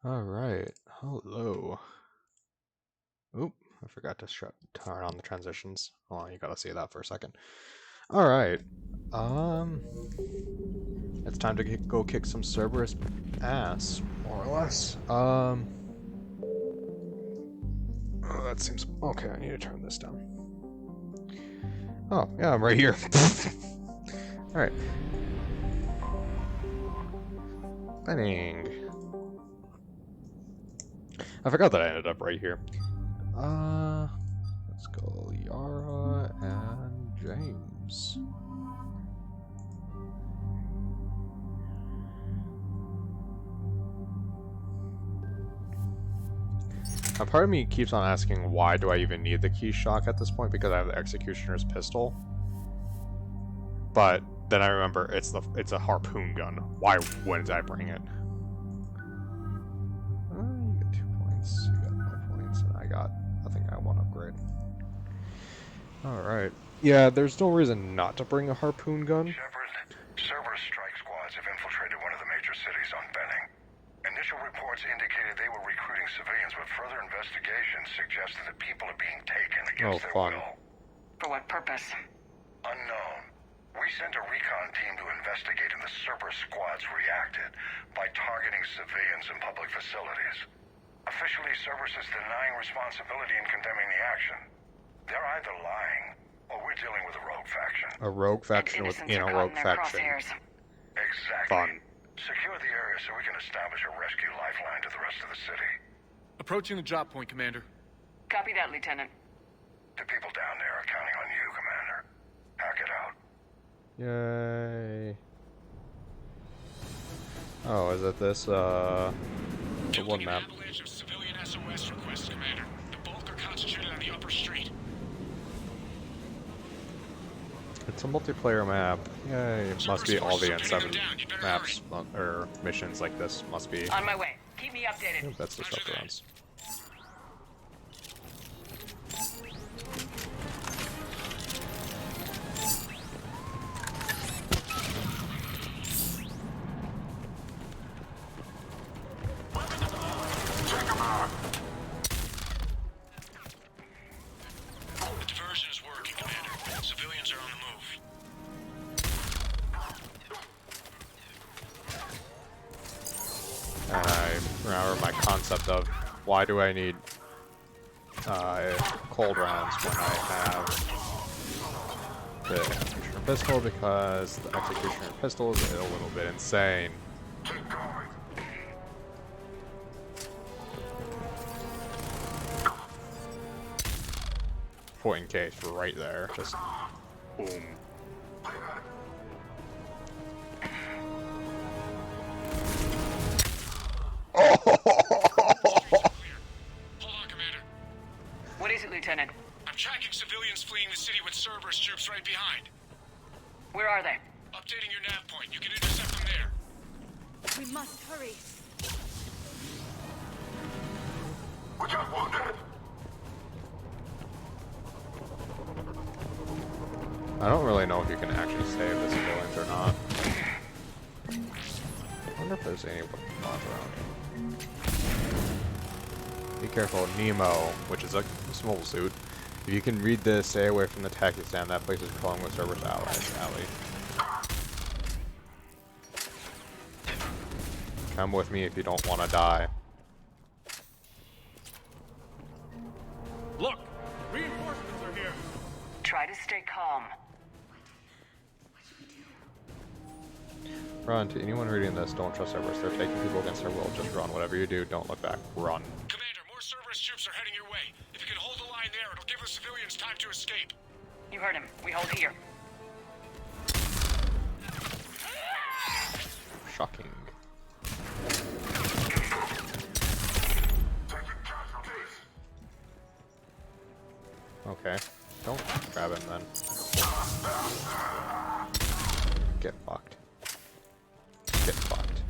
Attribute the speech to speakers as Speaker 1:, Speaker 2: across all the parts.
Speaker 1: Alright, hello. Oop, I forgot to turn on the transitions. Hold on, you gotta see that for a second. Alright, it's time to go kick some Cerberus ass, more or less. Oh, that seems... Okay, I need to turn this down. Oh, yeah, I'm right here. Alright. Bang. I forgot that I ended up right here. Let's go Yara and James. Now, part of me keeps on asking why do I even need the key shock at this point because I have the Executioner's pistol. But then I remember it's a harpoon gun. Why wouldn't I bring it? You get 2 points. You got no points, and I think I got 1 upgrade. Alright. Yeah, there's no reason not to bring a harpoon gun.
Speaker 2: Cerberus strike squads have infiltrated one of the major cities on Benning. Initial reports indicated they were recruiting civilians, but further investigation suggested that people are being taken against their will.
Speaker 3: For what purpose?
Speaker 2: Unknown. We sent a recon team to investigate, and the Cerberus squads reacted by targeting civilians in public facilities. Officially, Cerberus is denying responsibility and condemning the action. They're either lying, or we're dealing with a rogue faction.
Speaker 1: A rogue faction within a rogue faction.
Speaker 2: Exactly.
Speaker 1: Fun.
Speaker 2: Secure the area so we can establish a rescue lifeline to the rest of the city.
Speaker 4: Approaching the drop point, Commander.
Speaker 3: Copy that, Lieutenant.
Speaker 2: The people down there are counting on you, Commander. Hack it out.
Speaker 1: Yay. Oh, is it this, the one map?
Speaker 4: Avalanche of civilian SOS requests, Commander. The bulk are concentrated on the upper street.
Speaker 1: It's a multiplayer map. Yay, it must be all the N7 maps, or missions like this must be.
Speaker 3: On my way. Keep me updated.
Speaker 1: Ooh, that's disruptor rounds.
Speaker 4: The diversion is working, Commander. Civilians are on the move.
Speaker 1: And I remember my concept of why do I need cold rounds when I have the executioner pistol, because the executioner pistol is a little bit insane. Point in case right there, just boom.
Speaker 4: Hold on, Commander.
Speaker 3: What is it, Lieutenant?
Speaker 4: I'm tracking civilians fleeing the city with Cerberus troops right behind.
Speaker 3: Where are they?
Speaker 4: Updating your nav point. You can intercept them there.
Speaker 5: We must hurry.
Speaker 2: We got wounded.
Speaker 1: I don't really know if you can actually save the civilians or not. I wonder if there's any bombs around. Be careful, Nemo, which is a small suit. If you can read this, stay away from the taxi stand. That place is crawling with Cerberus allies. Alley. Come with me if you don't want to die.
Speaker 4: Look! Reinforcements are here!
Speaker 3: Try to stay calm.
Speaker 1: Run. To anyone reading this, don't trust Cerberus. They're taking people against their will. Just run. Whatever you do, don't look back. Run.
Speaker 4: Commander, more Cerberus troops are heading your way. If you can hold the line there, it'll give the civilians time to escape.
Speaker 3: You heard him. We hold here.
Speaker 1: Shocking. Okay. Don't grab him then. Get fucked. Get fucked.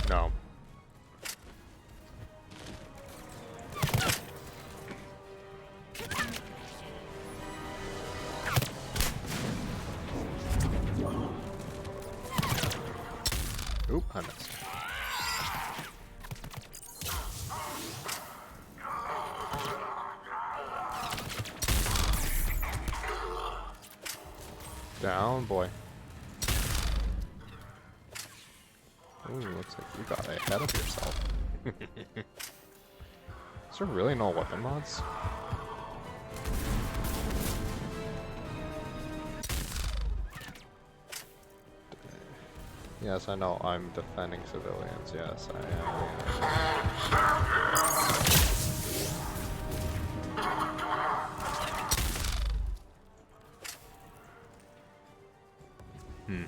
Speaker 1: No. Oop, I missed. Down, boy. Ooh, looks like you got ahead of yourself. Is there really no weapon mods? Yes, I know. I'm defending civilians. Yes, I am.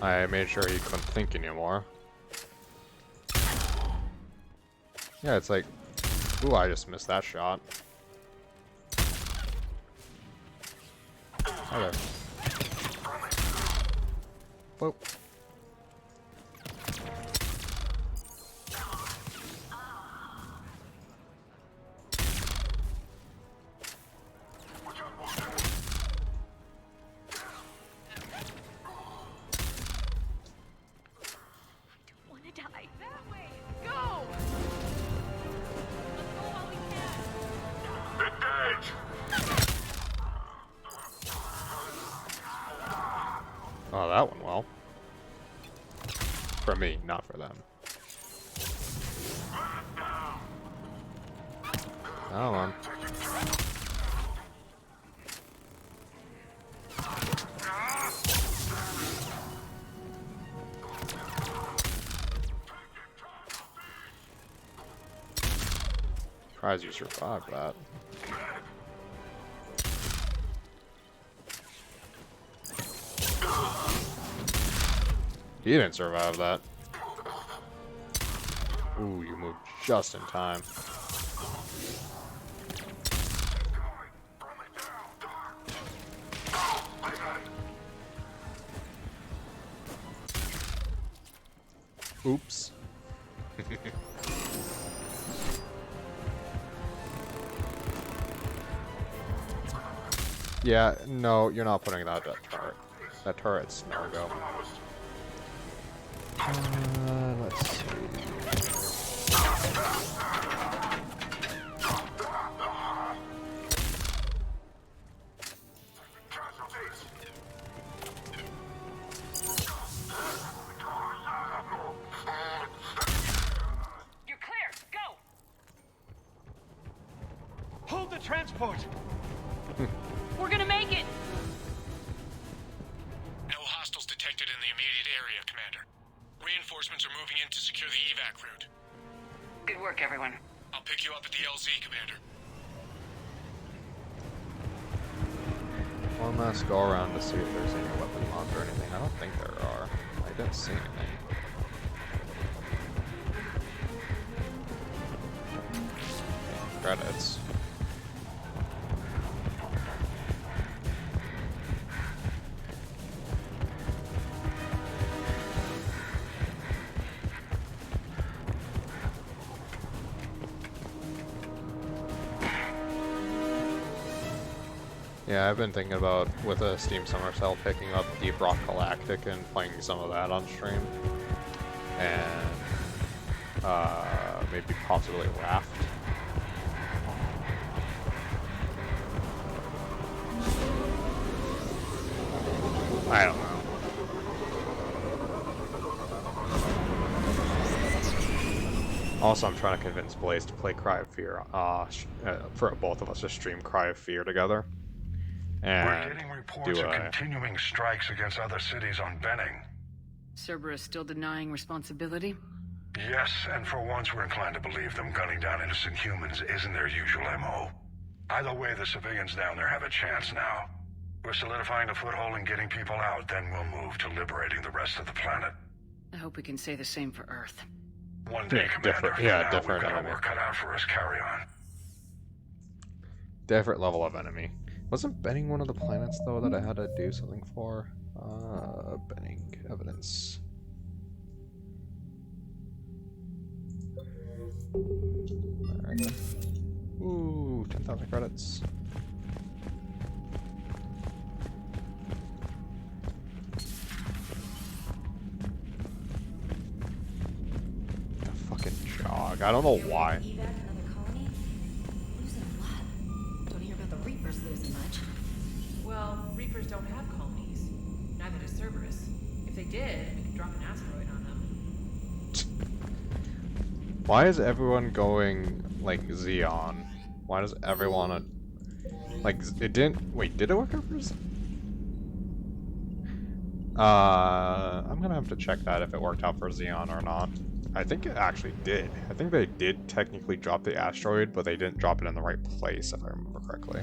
Speaker 1: I made sure he couldn't think anymore. Yeah, it's like, ooh, I just missed that shot. Hi there. Whoop. Oh, that went well. For me, not for them. Come on. Surprised you survived that. He didn't survive that. Ooh, you moved just in time. Oops. Yeah, no, you're not putting that turret. That turret's no go. Let's see.
Speaker 3: You're clear. Go.
Speaker 5: Hold the transport!
Speaker 3: We're gonna make it.
Speaker 4: No hostiles detected in the immediate area, Commander. Reinforcements are moving in to secure the evac route.
Speaker 3: Good work, everyone.
Speaker 4: I'll pick you up at the LZ, Commander.
Speaker 1: One last go around to see if there's any weapon mods or anything. I don't think there are. I didn't see anything. Credits. Yeah, I've been thinking about, with a Steam Summer Sale, picking up Deep Rock Galactic and playing some of that on stream. And maybe possibly Raft. I don't know. Also, I'm trying to convince Blaze to play Cry of Fear, for both of us to stream Cry of Fear together. And
Speaker 2: We're getting reports of continuing strikes against other cities on Benning.
Speaker 3: Cerberus still denying responsibility?
Speaker 2: Yes, and for once we're inclined to believe them. Gunning down innocent humans isn't their usual MO. Either way, the civilians down there have a chance now. We're solidifying a foothold and getting people out, then we'll move to liberating the rest of the planet.
Speaker 3: I hope we can say the same for Earth.
Speaker 2: One day, Commander.
Speaker 1: Different,
Speaker 2: For
Speaker 1: yeah,
Speaker 2: now,
Speaker 1: different
Speaker 2: we've got
Speaker 1: enemy.
Speaker 2: our work cut out for us. Carry on.
Speaker 1: Different level of enemy. Wasn't Benning one of the planets, though, that I had to do something for? Benning evidence. There we go. Ooh, 10,000 credits. Like, I don't know why.
Speaker 6: Evac another colony? Losing a lot. Don't hear about the Reapers losing much.
Speaker 7: Well, Reapers don't have colonies. Neither does Cerberus. If they did, we could drop an asteroid on them.
Speaker 1: Why is everyone going, like, Xeon? Why does everyone... Like, it didn't... Wait, did it work out for us? I'm gonna have to check that if it worked out for Xeon or not. I think it actually did. I think they did technically drop the asteroid, but they didn't drop it in the right place, if I remember correctly.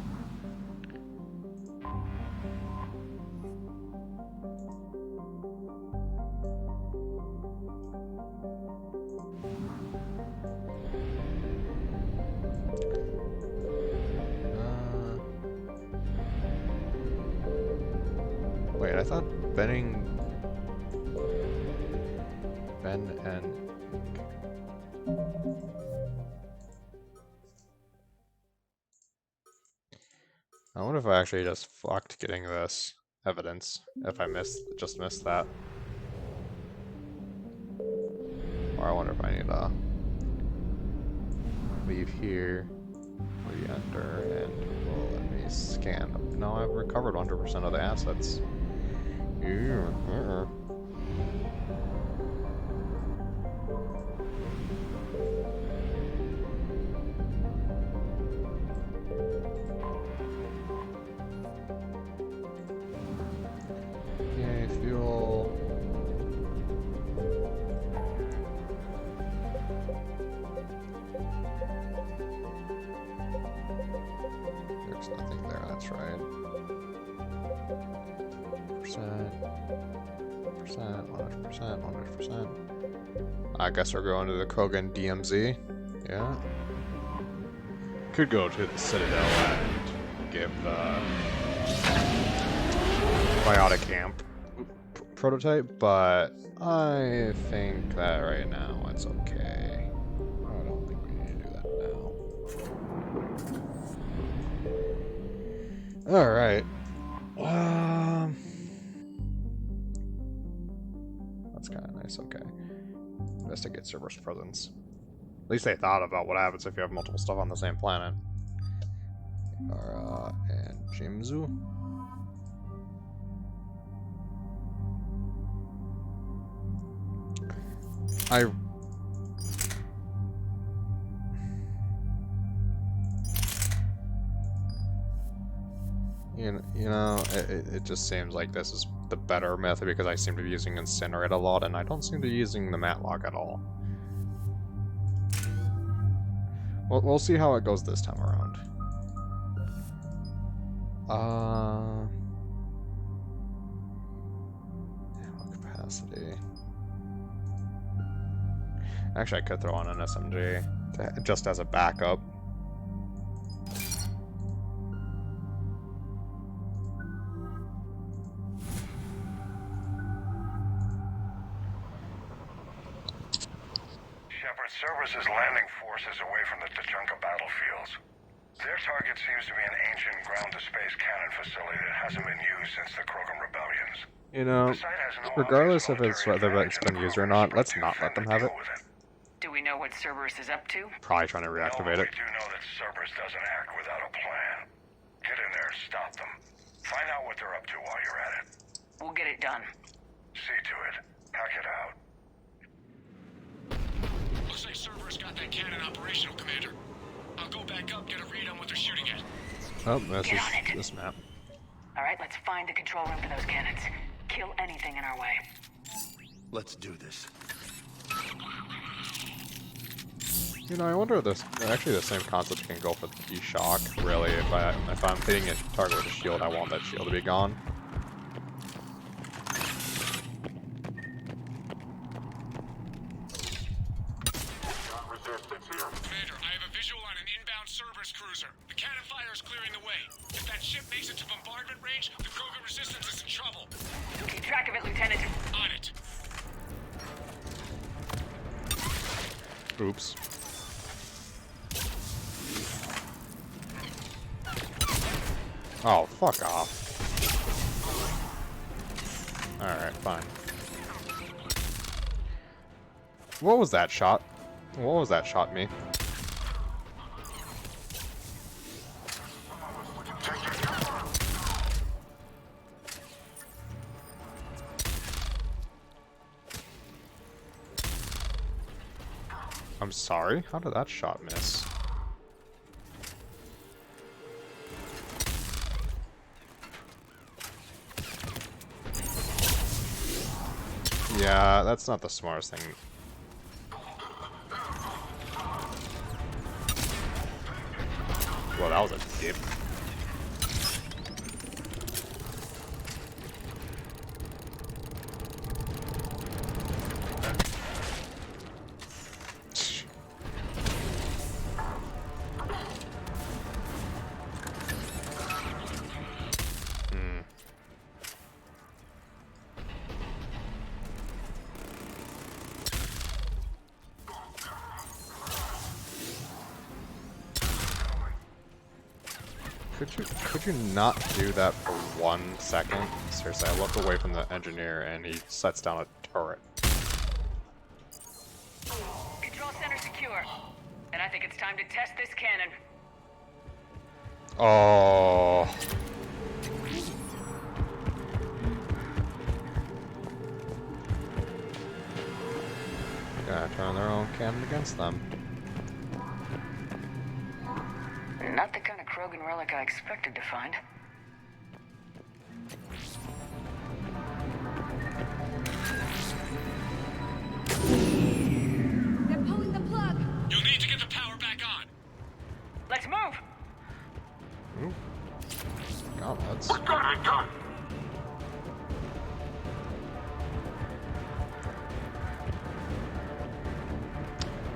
Speaker 1: Wait, I thought Ben and... I wonder if I actually just fucked getting this evidence, if I just missed that. Or I wonder if I need to leave here, re-enter, and well, let me scan. No, I've recovered 100% of the assets. Yay, fuel. There's nothing there, that's right. Percent, 100%. I guess we're going to the Krogan DMZ. Yeah. Could go to the Citadel and give the biotic amp prototype, but I think that right now it's okay. I don't think we need to do that now. Alright. That's kind of nice, okay. Investigate Cerberus presence. At least they thought about what happens if you have multiple stuff on the same planet. And Jimzu. You know, it just seems like this is the better method because I seem to be using Incinerate a lot, and I don't seem to be using the Matlock at all. We'll see how it goes this time around. Ammo capacity. Actually, I could throw on an SMG just as a backup.
Speaker 2: Cerberus' landing forces away from the Tachanka battlefields. Their target seems to be an ancient ground-to-space cannon facility that hasn't been used since the Krogan rebellions.
Speaker 1: You know, regardless if it's whether it's been used or not, let's not let them have it.
Speaker 3: Do we know what Cerberus is up to?
Speaker 1: Probably trying to reactivate it.
Speaker 2: We do know that Cerberus doesn't act without a plan. Get in there and stop them. Find out what they're up to while you're at it.
Speaker 3: We'll get it done.
Speaker 2: See to it. Hack it out.
Speaker 4: Looks like Cerberus got that cannon operational, Commander. I'll go back up, get a read on what they're shooting at.
Speaker 1: Oh, this is this map.
Speaker 3: Alright, let's find the control room for those cannons. Kill anything in our way.
Speaker 5: Let's do this.
Speaker 1: You know, I wonder if this actually the same concept can go for the key shock. Really, if I'm hitting a target with a shield, I want that shield to be gone.
Speaker 4: Commander, I have a visual on an inbound Cerberus cruiser. The cannon fire is clearing the way. If that ship makes it to bombardment range, the Krogan resistance is in trouble.
Speaker 3: Keep track of it, Lieutenant.
Speaker 4: On it.
Speaker 1: Oops. Oh, fuck off. Alright, fine. What was that shot? What was that shot me? I'm sorry? How did that shot miss? Yeah, that's not the smartest thing. Well, that was a dip. Could you not do that for 1 second? Seriously, I look away from the engineer and he sets down a turret.
Speaker 3: Control center secure. And I think it's time to test this cannon.
Speaker 1: Oh. Gonna turn their own cannon against them.
Speaker 3: Not the kind of Krogan relic I expected to find.
Speaker 6: They're pulling the plug.
Speaker 4: You'll need to get the power back on.
Speaker 3: Let's move!
Speaker 1: Ooh. God, that's...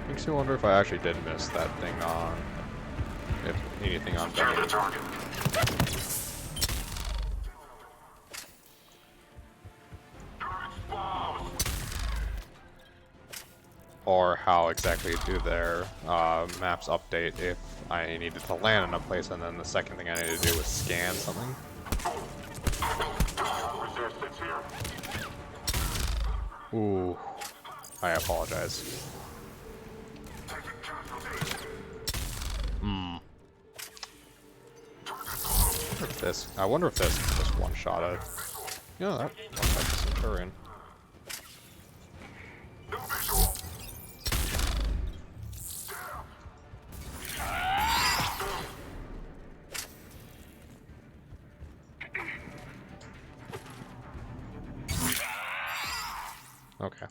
Speaker 1: Makes me wonder if I actually did miss that thing on... If anything on Benny. Or how exactly do their maps update if I needed to land in a place and then the second thing I needed to do was scan something. Ooh, I apologize. I wonder if this just one-shotted. Yeah, that one-shot the Centurion. Okay.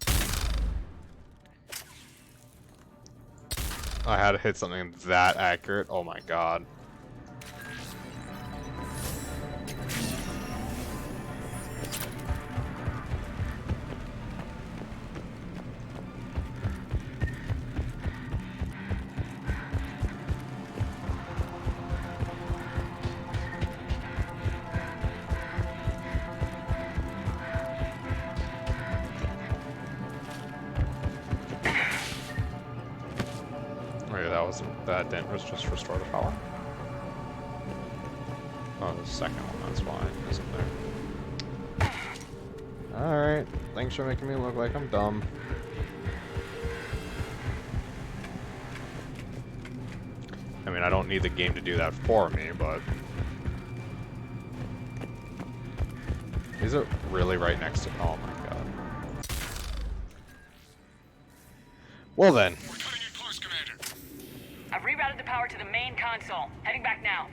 Speaker 1: I had to hit something that accurate. Oh my god. That didn't was just restore the power. Oh, the second one, that's why, isn't there? Alright, thanks for making me look like I'm dumb. I mean, I don't need the game to do that for me, but... Is it really right next to... Oh my god. Well then.
Speaker 3: I've rerouted the power to the main console. Heading back now.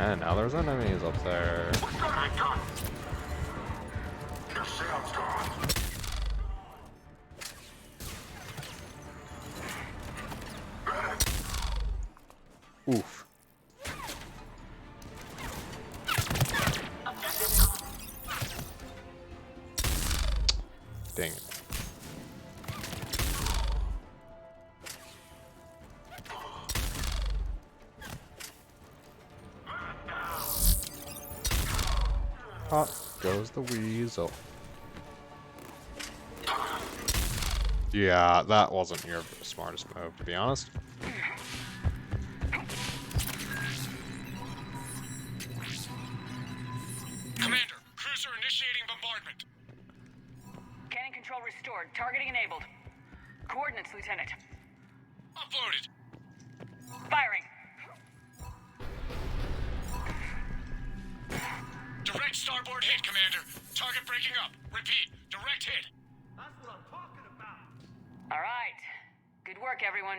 Speaker 1: And now there's enemies up there. Oof. Dang it. Pop goes the weasel. Yeah, that wasn't your smartest move, to be honest.
Speaker 4: Commander, cruiser initiating bombardment.
Speaker 3: Cannon control restored. Targeting enabled. Coordinates, Lieutenant.
Speaker 4: Uploaded.
Speaker 3: Firing.
Speaker 4: Direct starboard hit, Commander. Target breaking up. Repeat. Direct hit.
Speaker 3: All right. Good work, everyone.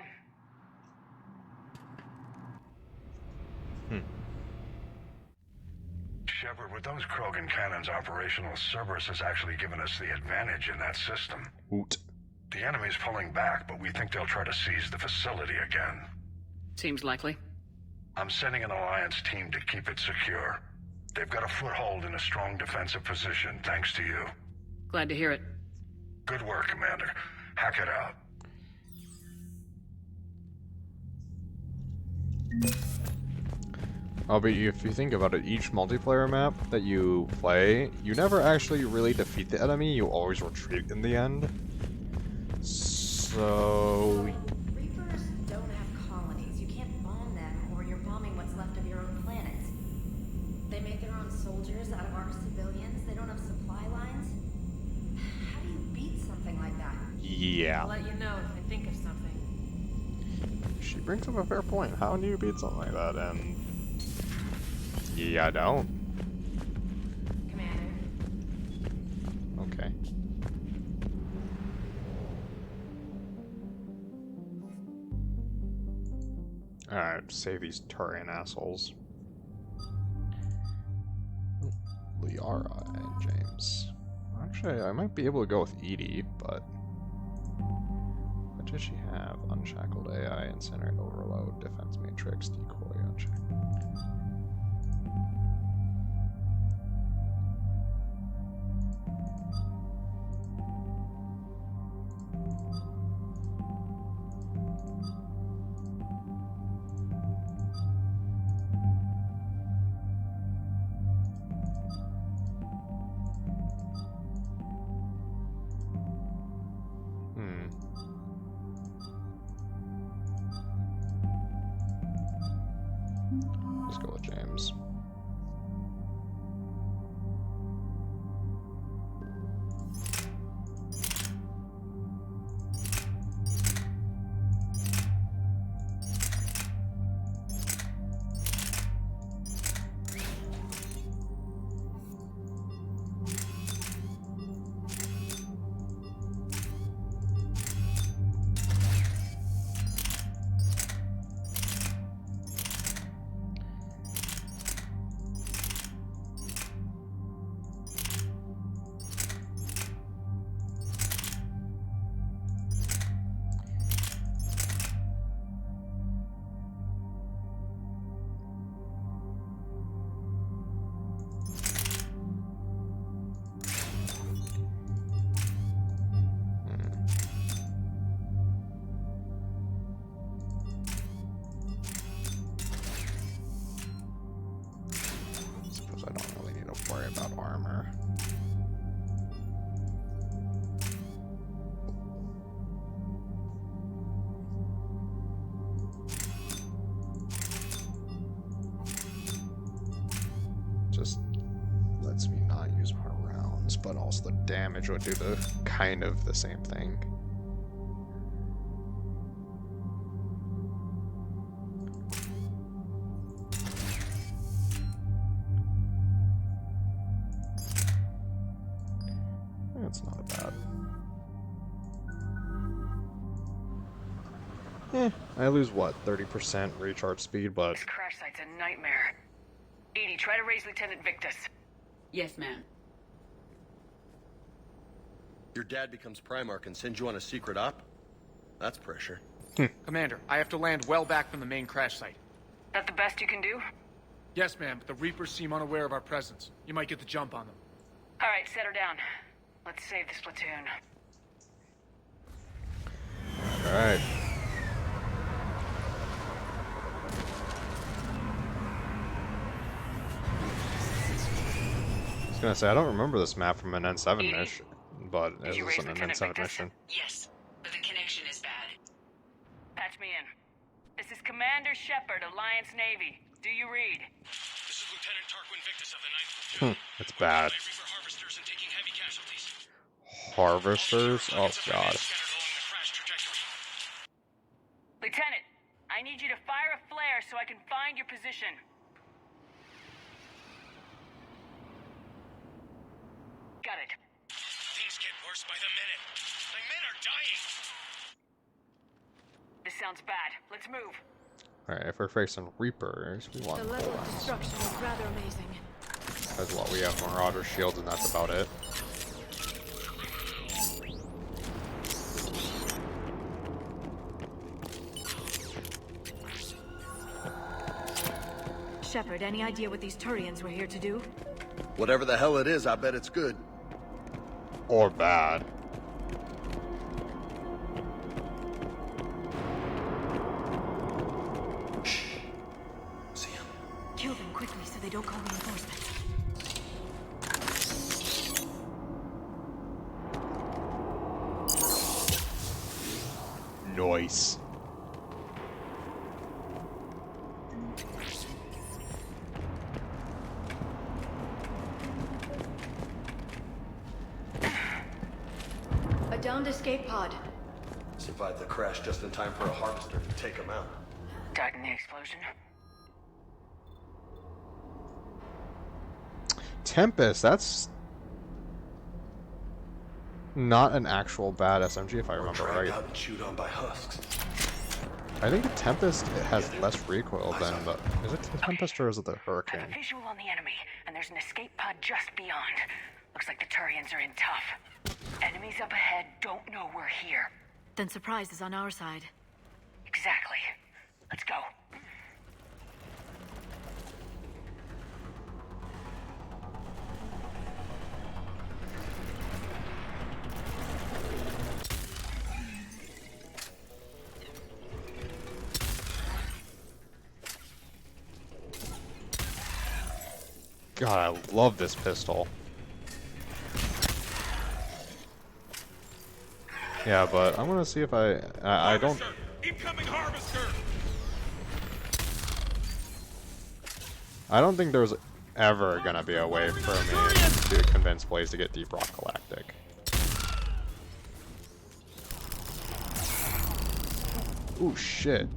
Speaker 2: Shepard, with those Krogan cannons operational, Cerberus has actually given us the advantage in that system.
Speaker 1: Oot.
Speaker 2: The enemy's pulling back, but we think they'll try to seize the facility again.
Speaker 3: Seems likely.
Speaker 2: I'm sending an Alliance team to keep it secure. They've got a foothold in a strong defensive position, thanks to you.
Speaker 3: Glad to hear it.
Speaker 2: Good work, Commander. Hack it out.
Speaker 1: But if you think about it, each multiplayer map that you play, you never actually really defeat the enemy, you always retreat in the end. So...
Speaker 6: Reapers don't have colonies. You can't bomb them, or you're bombing what's left of your own planet. They make their own soldiers out of our civilians. They don't have supply lines. How do you beat something like that?
Speaker 1: yeah.
Speaker 7: I'll let you know if I think of something.
Speaker 1: She brings up a fair point. How do you beat something like that? And... yeah, I don't.
Speaker 7: Commander.
Speaker 1: Okay. Alright, save these Turian assholes. Liara and James. Actually, I might be able to go with Edie, but... what does she have? Unshackled AI, Incinerate Overload, Defense Matrix, Decoy, Unshackled. Let's go with James. Suppose I don't really need to worry about armor. Just lets me not use more rounds, but also the damage would do the kind of the same thing. That's not bad. I lose what, 30% recharge speed, but
Speaker 3: This crash site's a nightmare. Edie, try to raise Lieutenant Victus.
Speaker 8: Yes, ma'am.
Speaker 5: Your dad becomes Primarch and sends you on a secret op? That's pressure.
Speaker 9: Commander, I have to land well back from the main crash site.
Speaker 3: That the best you can do?
Speaker 9: Yes, ma'am, but the Reapers seem unaware of our presence. You might get the jump on them.
Speaker 3: All right, set her down. Let's save this platoon.
Speaker 1: alright. I was gonna say, I don't remember this map from an N7 mission, but
Speaker 3: Did
Speaker 1: this
Speaker 3: you
Speaker 1: is
Speaker 3: raise
Speaker 1: an
Speaker 3: Lieutenant
Speaker 1: N7
Speaker 3: Victus?
Speaker 1: mission.
Speaker 8: Yes, but the connection is bad.
Speaker 3: Patch me in. This is Commander Shepard, Alliance Navy. Do you read?
Speaker 4: This is Lieutenant Tarquin Victus of the 9th Platoon.
Speaker 1: It's bad.
Speaker 4: By Reaper harvesters and taking heavy casualties.
Speaker 1: harvesters? Oh god.
Speaker 3: Lieutenant, I need you to fire a flare so I can find your position. Got it.
Speaker 4: Things get worse by the minute. My men are dying.
Speaker 3: This sounds bad. Let's move.
Speaker 1: Alright, if we're facing Reapers, we want
Speaker 6: The level of destruction is rather amazing.
Speaker 1: as well. We have Marauder shields and that's about it.
Speaker 6: Shepard, any idea what these Turians were here to do?
Speaker 5: Whatever the hell it is, I bet it's good.
Speaker 1: Or bad.
Speaker 5: Shh. See him.
Speaker 6: Kill them quickly so they don't call reinforcements.
Speaker 1: Nice.
Speaker 6: A downed escape pod.
Speaker 5: Survived the crash just in time for a harvester to take him out.
Speaker 3: Died in the explosion.
Speaker 1: Tempest, that's not an actual bad SMG if I remember
Speaker 5: Dragged
Speaker 1: right.
Speaker 5: out and chewed on by husks.
Speaker 1: I think the Tempest has less recoil than the... Is it the Tempest or is it the
Speaker 3: I have
Speaker 1: Hurricane?
Speaker 3: a visual on the enemy, and there's an escape pod just beyond. Looks like the Turians are in tough. Enemies up ahead don't know we're here.
Speaker 6: Then surprise is on our side.
Speaker 3: Exactly. Let's go.
Speaker 1: God, I love this pistol. Yeah, but I'm gonna see if I don't...
Speaker 4: Incoming harvester!
Speaker 1: I don't think there's ever gonna be a way for me to convince Blaze to get Deep Rock Galactic. Ooh, shit.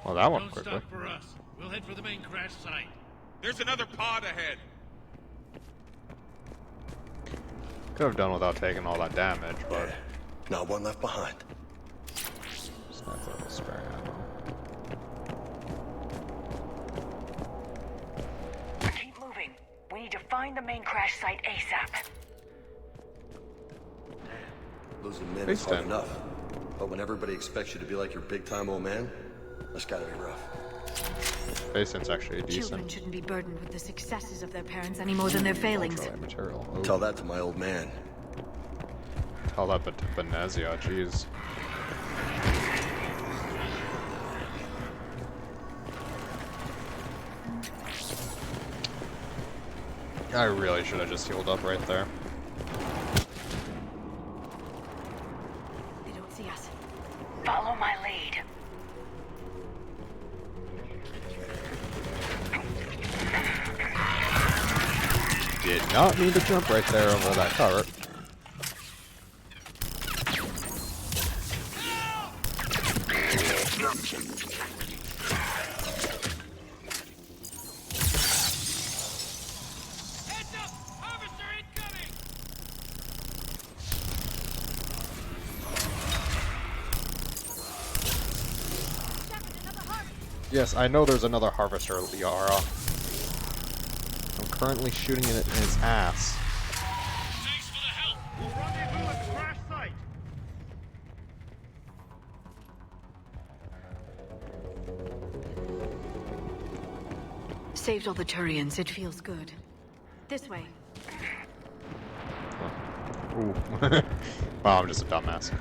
Speaker 1: Well, that one
Speaker 10: Don't
Speaker 1: quickly.
Speaker 10: stop for us. We'll head for the main crash site.
Speaker 4: There's another pod ahead.
Speaker 1: Could have done without taking all that damage, but
Speaker 5: Not one left behind.
Speaker 1: it's not the spare ammo.
Speaker 3: Keep moving. We need to find the main crash site ASAP.
Speaker 5: Losing men is
Speaker 1: Based
Speaker 5: hard
Speaker 1: on-
Speaker 5: enough. But when everybody expects you to be like your big-time old man, that's gotta be rough.
Speaker 1: Basin's actually
Speaker 6: Children
Speaker 1: decent.
Speaker 6: shouldn't be burdened with the successes of their parents any more than their failings.
Speaker 1: Ultralight material. Ooh.
Speaker 5: Tell that to my old man.
Speaker 1: Tell that to Benezia, jeez. I really should have just healed up right there.
Speaker 6: They don't see us.
Speaker 3: Follow my lead.
Speaker 1: Did not mean to jump right there over that turret.
Speaker 4: Heads up! Harvester incoming!
Speaker 1: Yes, I know there's another harvester, Liara. I'm currently shooting it in its ass.
Speaker 4: Thanks for the help!
Speaker 10: We'll rendezvous at the crash site.
Speaker 6: Saved all the Turians. It feels good. This way.
Speaker 1: Ooh. Wow, I'm just a dumbass.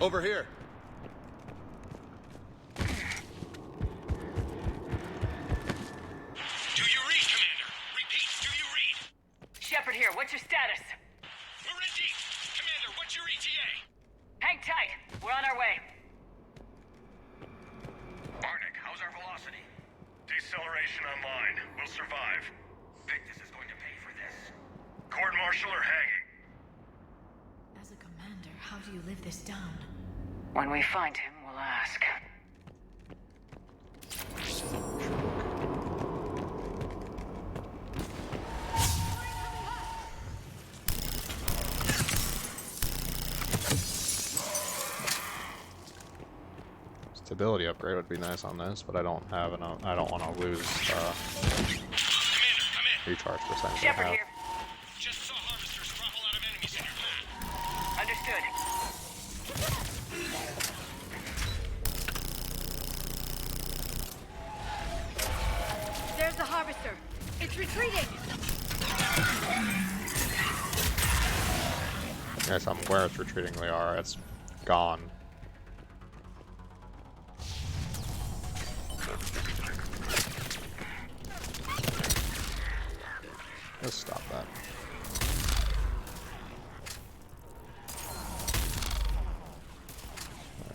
Speaker 5: Over here.
Speaker 4: Do you read, Commander? Repeat, do you read?
Speaker 3: Shepard here. What's your status?
Speaker 4: We're in deep! Commander, what's your ETA?
Speaker 6: As a commander, how do you live this down?
Speaker 3: When we find him, we'll ask.
Speaker 1: Stability upgrade would be nice on this, but I don't have enough. I don't want to lose recharge percentage.
Speaker 3: Shepard here.
Speaker 4: Just saw harvesters drop a lot of enemies in your path.
Speaker 3: Understood.
Speaker 6: There's the harvester. It's retreating.
Speaker 1: Yes, I'm aware it's retreating, Liara. It's gone. Let's stop that.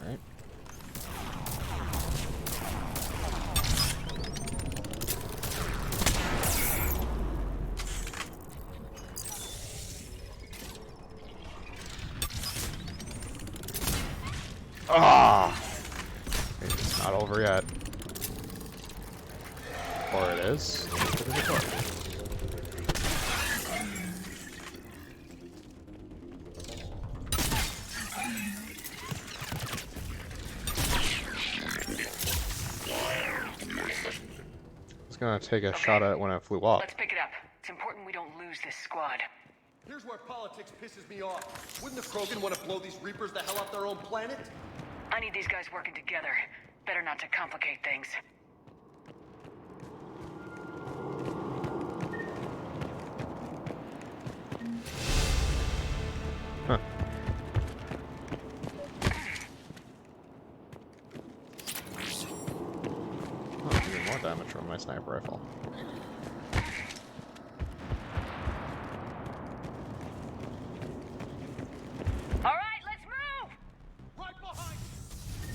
Speaker 1: Alright. Ah! It's not over yet. Or it is. Gonna take a shot at it when it flew up.
Speaker 3: Let's pick it up. It's important we don't lose this squad.
Speaker 5: Here's where politics pisses me off. Wouldn't the Krogan want to blow these Reapers the hell off their own planet?
Speaker 3: I need these guys working together. Better not to complicate things.
Speaker 1: Huh. Oh, even more damage from my sniper rifle.
Speaker 3: All right, let's move!
Speaker 10: Right behind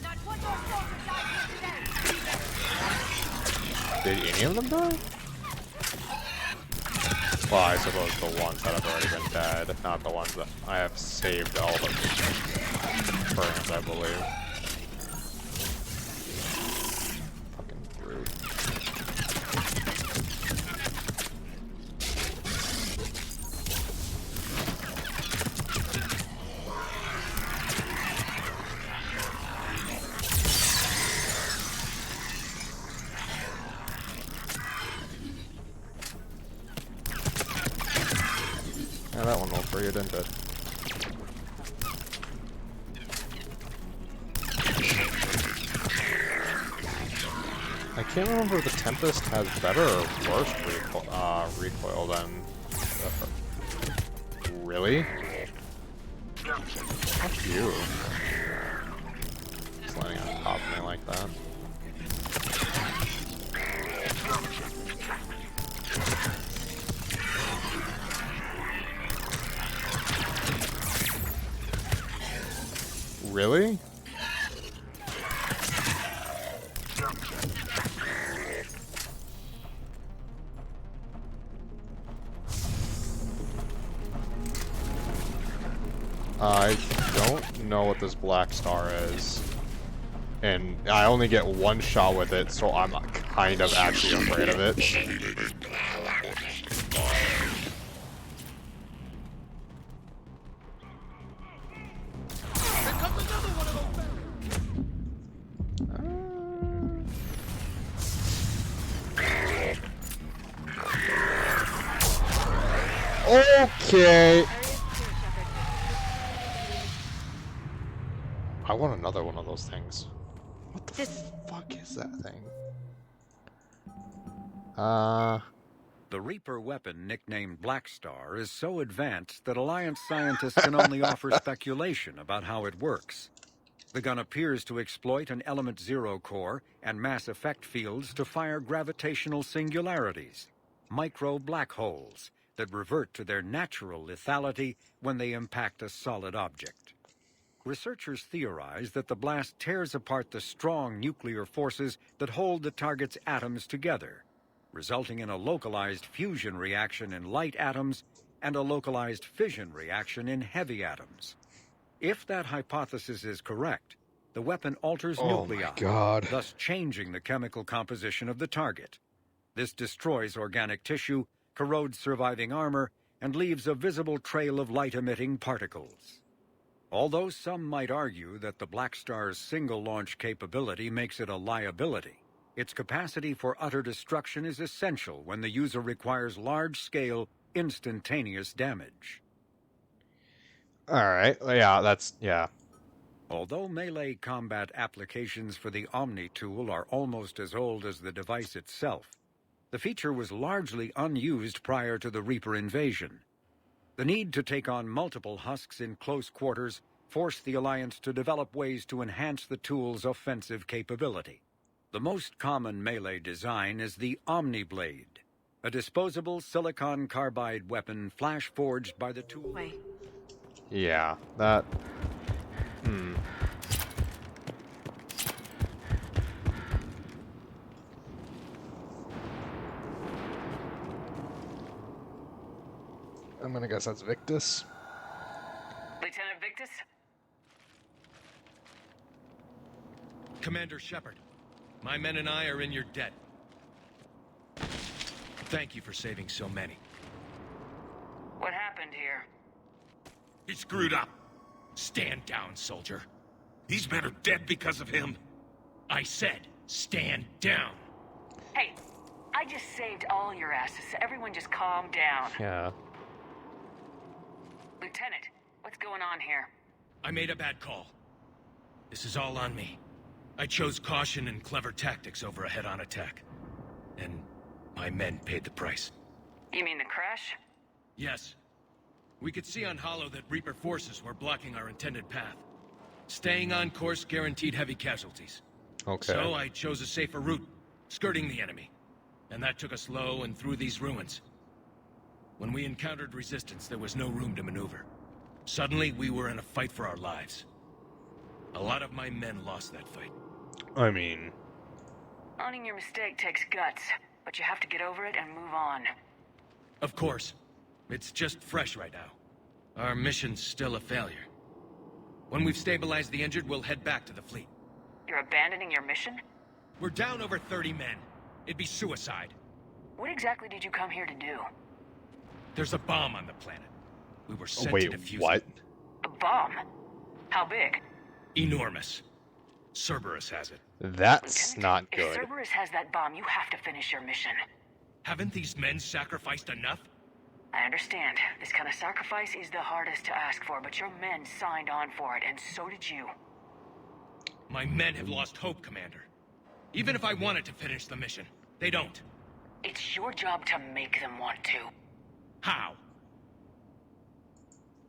Speaker 6: Not one more soldier died here today.
Speaker 1: Did any of them die? Well, I suppose the ones that have already been dead, not the ones that I have saved all the burns, I believe. Fucking rude. Yeah, that one went for you, didn't it? I can't remember if the Tempest has better or worse recoil than... Really? Fuck you. Just landing on top of me like that. Really? I don't know what this black star is. And I only get one shot with it, so I'm kind of actually afraid of it. Okay. I want another one of those things. What the fuck is that thing?
Speaker 11: The Reaper weapon, nicknamed Black Star, is so advanced that Alliance scientists can only offer speculation about how it works. The gun appears to exploit an Element Zero core and mass effect fields to fire gravitational singularities, micro black holes, that revert to their natural lethality when they impact a solid object. Researchers theorize that the blast tears apart the strong nuclear forces that hold the target's atoms together, resulting in a localized fusion reaction in light atoms and a localized fission reaction in heavy atoms. If that hypothesis is correct, the weapon alters
Speaker 1: Oh
Speaker 11: nuclei,
Speaker 1: my God.
Speaker 11: thus changing the chemical composition of the target. This destroys organic tissue, corrodes surviving armor, and leaves a visible trail of light-emitting particles. Although some might argue that the Black Star's single-launch capability makes it a liability, its capacity for utter destruction is essential when the user requires large-scale, instantaneous damage.
Speaker 1: Alright, yeah.
Speaker 11: Although melee combat applications for the Omni tool are almost as old as the device itself, the feature was largely unused prior to the Reaper invasion. The need to take on multiple husks in close quarters forced the Alliance to develop ways to enhance the tool's offensive capability. The most common melee design is the Omni Blade, a disposable silicon carbide weapon flash-forged by the tool.
Speaker 7: Wait.
Speaker 1: Yeah, that... I'm gonna guess that's Victus.
Speaker 3: Lieutenant Victus?
Speaker 5: Commander Shepard, my men and I are in your debt. Thank you for saving so many.
Speaker 3: What happened here?
Speaker 10: He screwed up. Stand down, soldier. These men are dead because of him. I said, stand down.
Speaker 3: Hey, I just saved all your asses, so everyone just calm down.
Speaker 1: Yeah.
Speaker 3: Lieutenant, what's going on here?
Speaker 5: I made a bad call. This is all on me. I chose caution and clever tactics over a head-on attack. And my men paid the price.
Speaker 3: You mean the crash?
Speaker 5: Yes. We could see on Hollow that Reaper forces were blocking our intended path. Staying on course guaranteed heavy casualties.
Speaker 1: Okay.
Speaker 5: So I chose a safer route, skirting the enemy. And that took us low and through these ruins. When we encountered resistance, there was no room to maneuver. Suddenly, we were in a fight for our lives. A lot of my men lost that fight.
Speaker 1: I mean...
Speaker 3: Owning your mistake takes guts, but you have to get over it and move on.
Speaker 5: Of course. It's just fresh right now. Our mission's still a failure. When we've stabilized the injured, we'll head back to the fleet.
Speaker 3: You're abandoning your mission?
Speaker 5: We're down over 30 men. It'd be suicide.
Speaker 3: What exactly did you come here to do?
Speaker 5: There's a bomb on the planet. We were sent
Speaker 1: Wait,
Speaker 5: to defuse
Speaker 1: what?
Speaker 5: it.
Speaker 3: A bomb? How big?
Speaker 5: Enormous. Cerberus has it.
Speaker 1: That's
Speaker 3: Lieutenant,
Speaker 1: not
Speaker 3: if
Speaker 1: good.
Speaker 3: Cerberus has that bomb, you have to finish your mission.
Speaker 5: Haven't these men sacrificed enough?
Speaker 3: I understand. This kind of sacrifice is the hardest to ask for, but your men signed on for it, and so did you.
Speaker 5: My men have lost hope, Commander. Even if I wanted to finish the mission, they don't.
Speaker 3: It's your job to make them want to.
Speaker 5: How?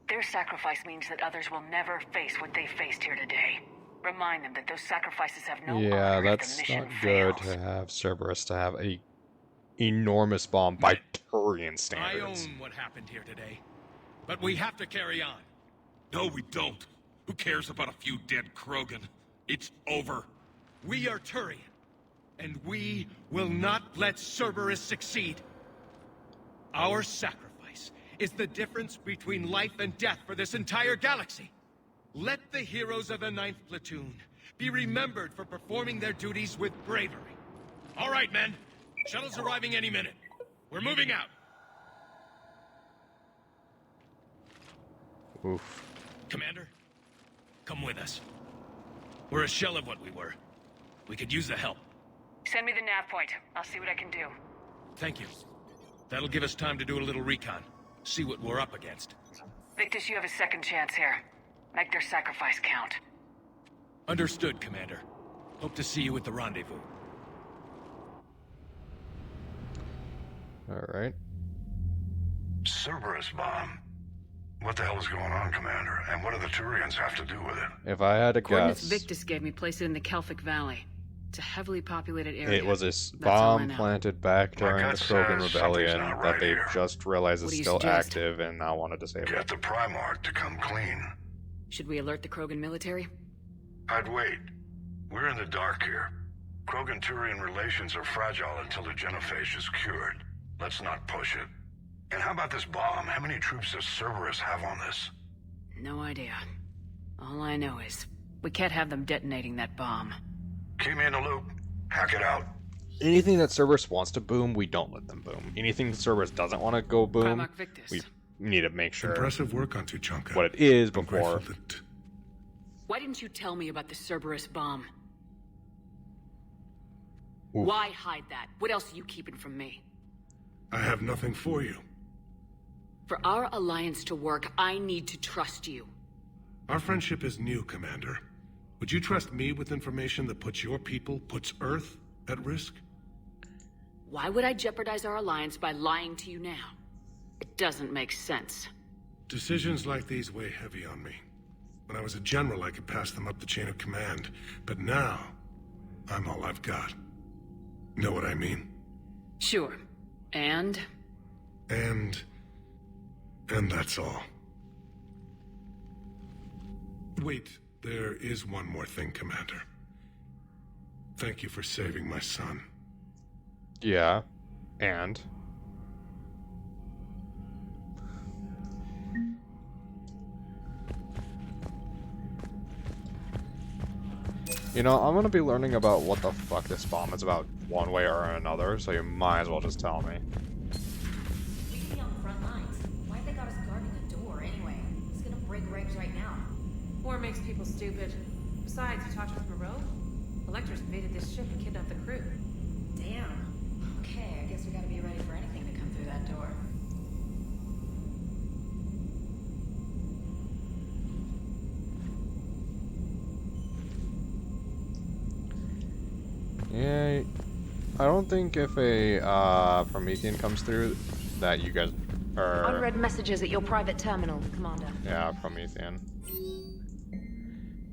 Speaker 3: Their sacrifice means that others will never face what they faced here today. Remind them that those sacrifices have no
Speaker 1: Yeah,
Speaker 3: honor if the
Speaker 1: that's
Speaker 3: mission
Speaker 1: not good
Speaker 3: fails.
Speaker 1: to have Cerberus to have a enormous bomb by Turian
Speaker 5: I
Speaker 1: standards.
Speaker 5: own what happened here today. But we have to carry on.
Speaker 10: No, we don't. Who cares about a few dead Krogan? It's over.
Speaker 5: We are Turian, and we will not let Cerberus succeed. Our sacrifice is the difference between life and death for this entire galaxy. Let the heroes of the 9th Platoon be remembered for performing their duties with bravery. All right, men. Shuttle's arriving any minute. We're moving out.
Speaker 1: Oof.
Speaker 5: Commander, come with us. We're a shell of what we were. We could use the help.
Speaker 3: Send me the nav point. I'll see what I can do.
Speaker 5: Thank you. That'll give us time to do a little recon. See what we're up against.
Speaker 3: Victus, you have a second chance here. Make their sacrifice count.
Speaker 5: Understood, Commander. Hope to see you at the rendezvous.
Speaker 1: Alright.
Speaker 2: Cerberus bomb. What the hell is going on, Commander? And what do the Turians have to do with it?
Speaker 1: If I had to
Speaker 8: Coordinates
Speaker 1: guess,
Speaker 8: Victus gave me place it in the Kelphic Valley. It's a heavily populated area.
Speaker 1: it was a
Speaker 8: That's all I
Speaker 1: bomb
Speaker 8: know.
Speaker 1: planted back
Speaker 2: My
Speaker 1: during the
Speaker 2: gut
Speaker 1: Krogan
Speaker 2: says
Speaker 1: Rebellion
Speaker 2: something's not
Speaker 1: that
Speaker 2: right
Speaker 1: they
Speaker 2: here.
Speaker 1: just realized
Speaker 8: What
Speaker 1: is
Speaker 8: do you
Speaker 1: still
Speaker 8: suggest?
Speaker 1: active and now want to disable
Speaker 2: Get
Speaker 1: it.
Speaker 2: the Primarch to come clean.
Speaker 8: Should we alert the Krogan military?
Speaker 2: I'd wait. We're in the dark here. Krogan-Turian relations are fragile until the genophage is cured. Let's not push it. And how about this bomb? How many troops does Cerberus have on this?
Speaker 8: No idea. All I know is, we can't have them detonating that bomb.
Speaker 2: Keep me in the loop. Hack it out.
Speaker 1: Anything that Cerberus wants to boom, we don't let them boom. Anything Cerberus doesn't want to go boom,
Speaker 8: Primarch Victus.
Speaker 1: we need to make sure
Speaker 2: Impressive work on Tuchanka.
Speaker 1: what it is
Speaker 2: I'm
Speaker 1: before.
Speaker 2: grateful that
Speaker 8: Why didn't you tell me about the Cerberus bomb?
Speaker 1: Oof.
Speaker 8: Why hide that? What else are you keeping from me?
Speaker 2: I have nothing for you.
Speaker 8: For our alliance to work, I need to trust you.
Speaker 2: Our friendship is new, Commander. Would you trust me with information that puts your people, puts Earth, at risk?
Speaker 8: Why would I jeopardize our alliance by lying to you now? It doesn't make sense.
Speaker 2: Decisions like these weigh heavy on me. When I was a general, I could pass them up the chain of command. But now, I'm all I've got. Know what I mean?
Speaker 8: Sure. And
Speaker 2: And that's all. Wait, there is one more thing, Commander. Thank you for saving my son.
Speaker 1: Yeah, and you know, I'm gonna be learning about what the fuck this bomb is about one way or another, so you might as well just tell me.
Speaker 6: We could be on the front lines. Why have they got us guarding a door anyway? It's gonna break regs right now.
Speaker 7: War makes people stupid. Besides, you talked with Moreau? Electors invaded this ship and kidnapped the crew.
Speaker 6: Damn. Okay, I guess we gotta be ready for anything to come through that door.
Speaker 1: Yeah, I don't think if a Promethean comes through that you guys are.
Speaker 6: Unread messages at your private terminal, Commander.
Speaker 1: Yeah, Promethean.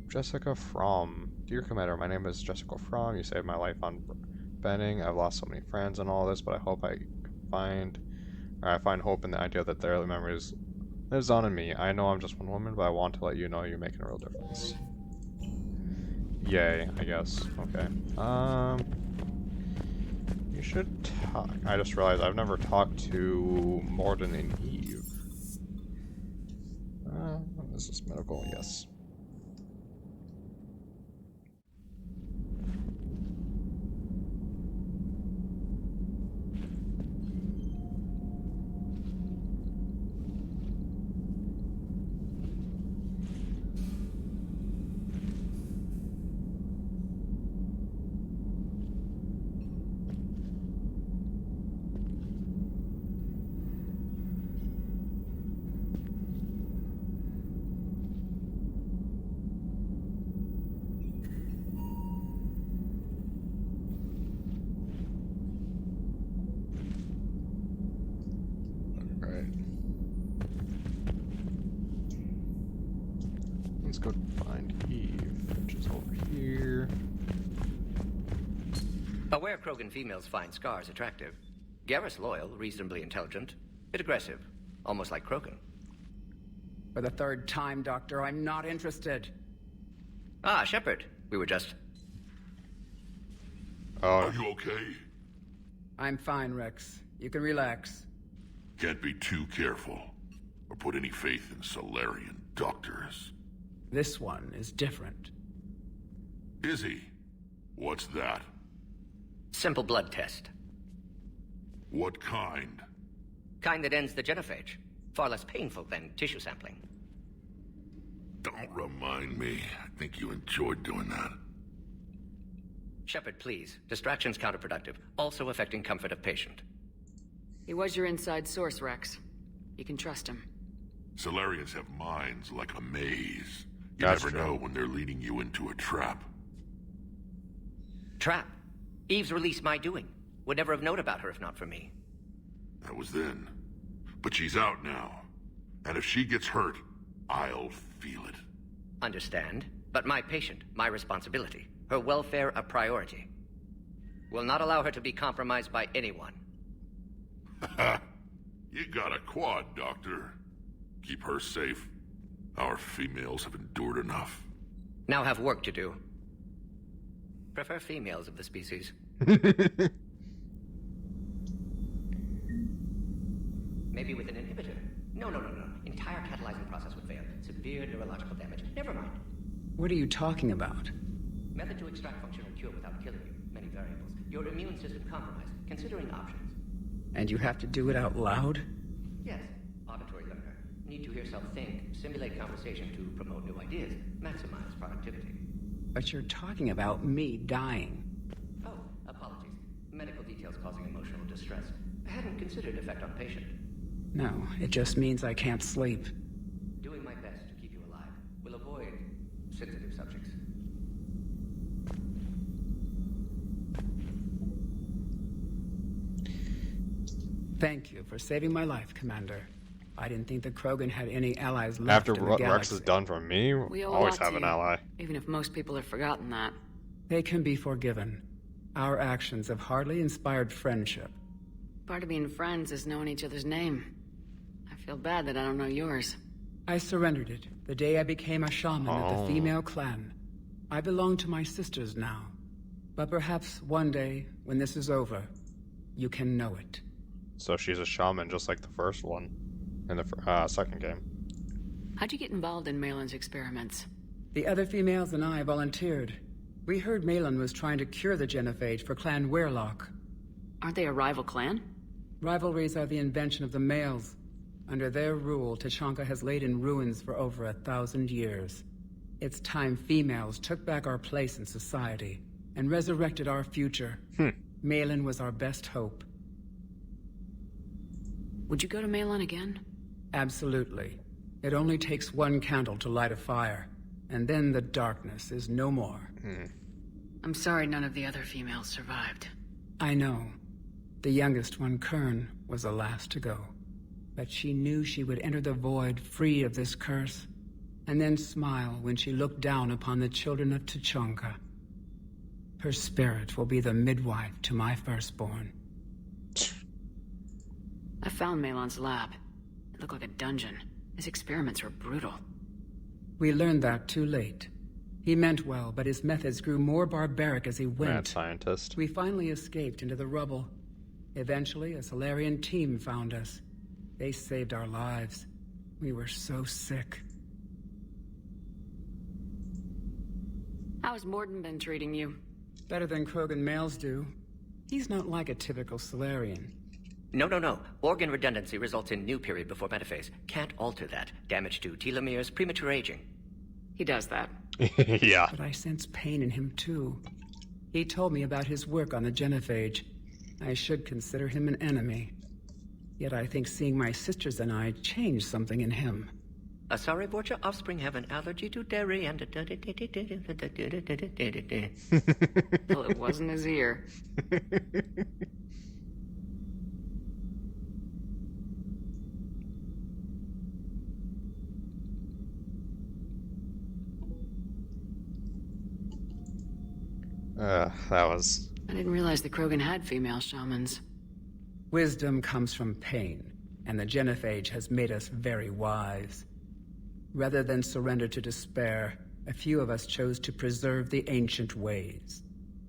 Speaker 1: Jessica Fromm. Dear Commander, my name is Jessica Fromm. You saved my life on Benning. I've lost so many friends and all this, but I hope I find hope in the idea that their memories lives on in me. I know I'm just one woman, but I want to let you know you're making a real difference. Yay, I guess. Okay. You should talk. I just realized I've never talked to Morden and Eve. Is this medical? Yes. Let's go find Eve, which is over here.
Speaker 12: Aware Krogan females find scars attractive. Garrus loyal, reasonably intelligent, bit aggressive, almost like Krogan.
Speaker 13: For the third time, Doctor, I'm not interested.
Speaker 12: Ah, Shepard. We were just...
Speaker 1: Oh.
Speaker 14: Are you okay?
Speaker 13: I'm fine, Rex. You can relax.
Speaker 14: Can't be too careful, or put any faith in Solarian doctors.
Speaker 13: This one is different.
Speaker 14: Is he? What's that?
Speaker 12: Simple blood test.
Speaker 14: What kind?
Speaker 12: Kind that ends the genophage. Far less painful than tissue sampling.
Speaker 14: Don't remind me. I think you enjoyed doing that.
Speaker 12: Shepard, please. Distraction's counterproductive, also affecting comfort of patient.
Speaker 8: He was your inside source, Rex. You can trust him.
Speaker 14: Solarians have minds like a maze. You
Speaker 1: That's
Speaker 14: never
Speaker 1: true.
Speaker 14: know when they're leading you into a trap.
Speaker 12: Trap. Eve's release my doing. Would never have known about her if not for me.
Speaker 14: That was then. But she's out now. And if she gets hurt, I'll feel it.
Speaker 12: Understand. But my patient, my responsibility. Her welfare a priority. Will not allow her to be compromised by anyone.
Speaker 14: You got a quad, Doctor. Keep her safe. Our females have endured enough.
Speaker 12: Now have work to do. Prefer females of the species. Maybe with an inhibitor. No. Entire catalyzing process would fail. Severe neurological damage. Never mind.
Speaker 13: What are you talking about?
Speaker 12: Method to extract functional cure without killing you. Many variables. Your immune system compromised. Considering options.
Speaker 13: And you have to do it out loud?
Speaker 12: Yes. Auditory learner. Need to hear self think. Simulate conversation to promote new ideas. Maximize productivity.
Speaker 13: But you're talking about me dying.
Speaker 12: Oh, apologies. Medical details causing emotional distress. I hadn't considered effect on patient.
Speaker 13: No, it just means I can't sleep.
Speaker 12: Doing my best to keep you alive. Will avoid sensitive subjects.
Speaker 13: Thank you for saving my life, Commander. I didn't think the Krogan had any allies left
Speaker 1: After
Speaker 13: in the
Speaker 1: what
Speaker 13: galaxy.
Speaker 1: Rex has done for me,
Speaker 8: We owe a
Speaker 1: always
Speaker 8: lot to
Speaker 1: have an
Speaker 8: you,
Speaker 1: ally.
Speaker 8: even if most people have forgotten that.
Speaker 13: They can be forgiven. Our actions have hardly inspired friendship.
Speaker 8: Part of being friends is knowing each other's name. I feel bad that I don't know yours.
Speaker 13: I surrendered it the day I became a shaman of the female clan. I belong to my sisters now. But perhaps one day, when this is over, you can know it.
Speaker 1: So she's a shaman just like the first one in the second game.
Speaker 8: How'd you get involved in Malin's experiments?
Speaker 13: The other females and I volunteered. We heard Malin was trying to cure the genophage for Clan Weirlock.
Speaker 8: Aren't they a rival clan?
Speaker 13: Rivalries are the invention of the males. Under their rule, Tachanka has laid in ruins for over 1,000 years. It's time females took back our place in society and resurrected our future. Malin was our best hope.
Speaker 8: Would you go to Malin again?
Speaker 13: Absolutely. It only takes one candle to light a fire, and then the darkness is no more.
Speaker 8: I'm sorry none of the other females survived.
Speaker 13: I know. The youngest one, Kern, was the last to go. But she knew she would enter the void free of this curse, and then smile when she looked down upon the children of Tachanka. Her spirit will be the midwife to my firstborn.
Speaker 8: I found Malin's lab. It looked like a dungeon. His experiments were brutal.
Speaker 13: We learned that too late. He meant well, but his methods grew more barbaric as he went.
Speaker 1: Mad scientist.
Speaker 13: We finally escaped into the rubble. Eventually, a Solarian team found us. They saved our lives. We were so sick.
Speaker 8: How's Morden been treating you?
Speaker 13: Better than Krogan males do. He's not like a typical Solarian.
Speaker 12: No. Organ redundancy results in new period before metaphase. Can't alter that. Damage to telomeres, premature aging.
Speaker 8: He does that.
Speaker 1: Yeah.
Speaker 13: But I sense pain in him, too. He told me about his work on the genophage. I should consider him an enemy. Yet I think seeing my sisters and I changed something in him.
Speaker 12: Sorry, Borgia offspring have an allergy to dairy and...
Speaker 8: Well, it wasn't his ear.
Speaker 1: That was...
Speaker 8: I didn't realize the Krogan had female shamans.
Speaker 13: Wisdom comes from pain, and the genophage has made us very wise. Rather than surrender to despair, a few of us chose to preserve the ancient ways.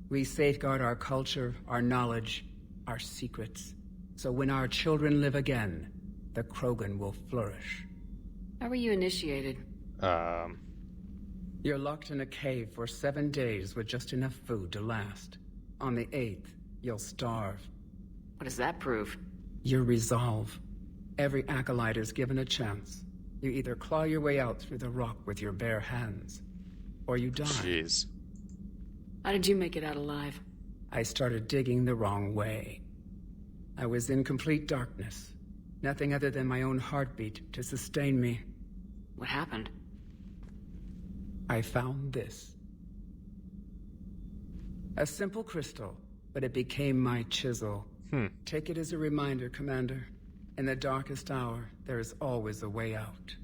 Speaker 13: We safeguard our culture, our knowledge, our secrets. So when our children live again, the Krogan will flourish.
Speaker 8: How were you initiated?
Speaker 13: You're locked in a cave for 7 days with just enough food to last. On the 8th, you'll starve.
Speaker 8: What does that prove?
Speaker 13: Your resolve. Every acolyte is given a chance. You either claw your way out through the rock with your bare hands, or you die.
Speaker 1: Jeez.
Speaker 8: How did you make it out alive?
Speaker 13: I started digging the wrong way. I was in complete darkness. Nothing other than my own heartbeat to sustain me.
Speaker 8: What happened?
Speaker 13: I found this. A simple crystal, but it became my chisel. Take it as a reminder, Commander. In the darkest hour, there is always a way out.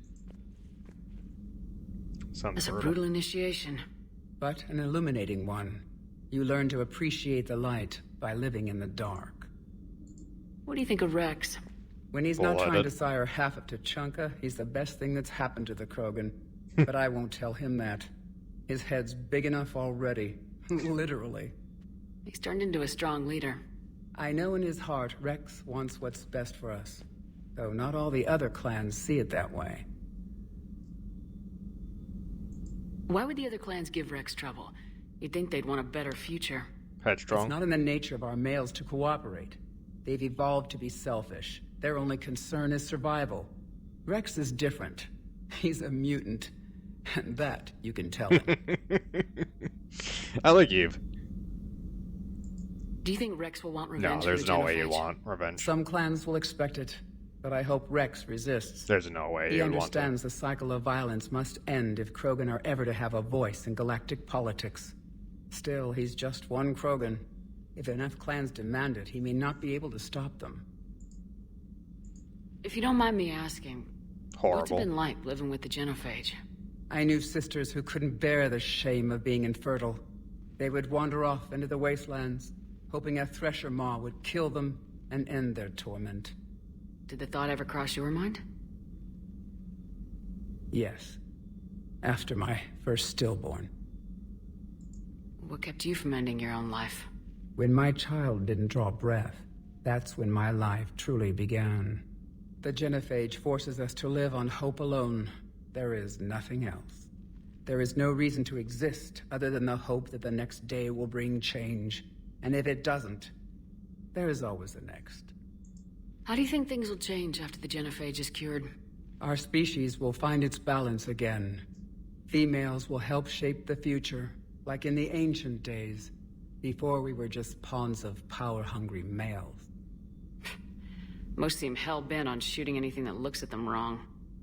Speaker 8: That's a brutal initiation.
Speaker 13: But an illuminating one. You learn to appreciate the light by living in the dark.
Speaker 8: What do you think of Rex?
Speaker 13: When he's not trying to sire half of Tachanka, he's the best thing that's happened to the Krogan. But I won't tell him that. His head's big enough already. Literally.
Speaker 8: He's turned into a strong leader.
Speaker 13: I know in his heart Rex wants what's best for us. though not all the other clans see it that way.
Speaker 8: Why would the other clans give Rex trouble? You'd think they'd want a better future.
Speaker 1: Headstrong.
Speaker 13: It's not in the nature of our males to cooperate. They've evolved to be selfish. Their only concern is survival. Rex is different. He's a mutant. And that you can tell him.
Speaker 1: I like Eve.
Speaker 8: Do you think Rex will want
Speaker 1: No,
Speaker 8: revenge?
Speaker 1: there's
Speaker 8: for the
Speaker 1: no way
Speaker 8: genophage?
Speaker 1: you want revenge.
Speaker 13: Some clans will expect it, but I hope Rex resists.
Speaker 1: There's no way
Speaker 13: He
Speaker 1: you want to.
Speaker 13: understands the cycle of violence must end if Krogan are ever to have a voice in galactic politics. Still, he's just one Krogan. If enough clans demand it, he may not be able to stop them.
Speaker 8: If you don't mind me asking, what's it
Speaker 1: Horrible.
Speaker 8: been like living with the genophage?
Speaker 13: I knew sisters who couldn't bear the shame of being infertile. They would wander off into the wastelands, hoping a thresher maw would kill them and end their torment.
Speaker 8: Did the thought ever cross your mind?
Speaker 13: Yes. After my first stillborn.
Speaker 8: What kept you from ending your own life?
Speaker 13: When my child didn't draw breath, that's when my life truly began. The genophage forces us to live on hope alone. There is nothing else. There is no reason to exist other than the hope that the next day will bring change. And if it doesn't, there is always the next.
Speaker 8: How do you think things will change after the genophage is cured?
Speaker 13: Our species will find its balance again. Females will help shape the future, like in the ancient days, before we were just pawns of power-hungry males.
Speaker 8: Most seem hell-bent on shooting anything that looks at them wrong.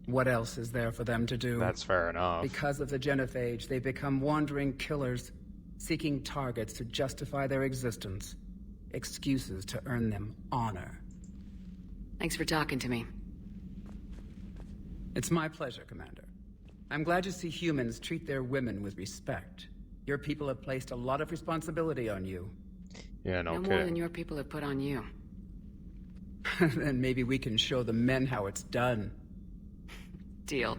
Speaker 13: What else is there for them to do?
Speaker 1: That's fair enough.
Speaker 13: Because of the genophage, they become wandering killers, seeking targets to justify their existence. Excuses to earn them honor.
Speaker 8: Thanks for talking to me.
Speaker 13: It's my pleasure, Commander. I'm glad to see humans treat their women with respect. Your people have placed a lot of responsibility on you.
Speaker 1: Yeah, no
Speaker 8: No more
Speaker 1: kidding.
Speaker 8: than your people have put on you.
Speaker 13: Then maybe we can show the men how it's done.
Speaker 8: Deal.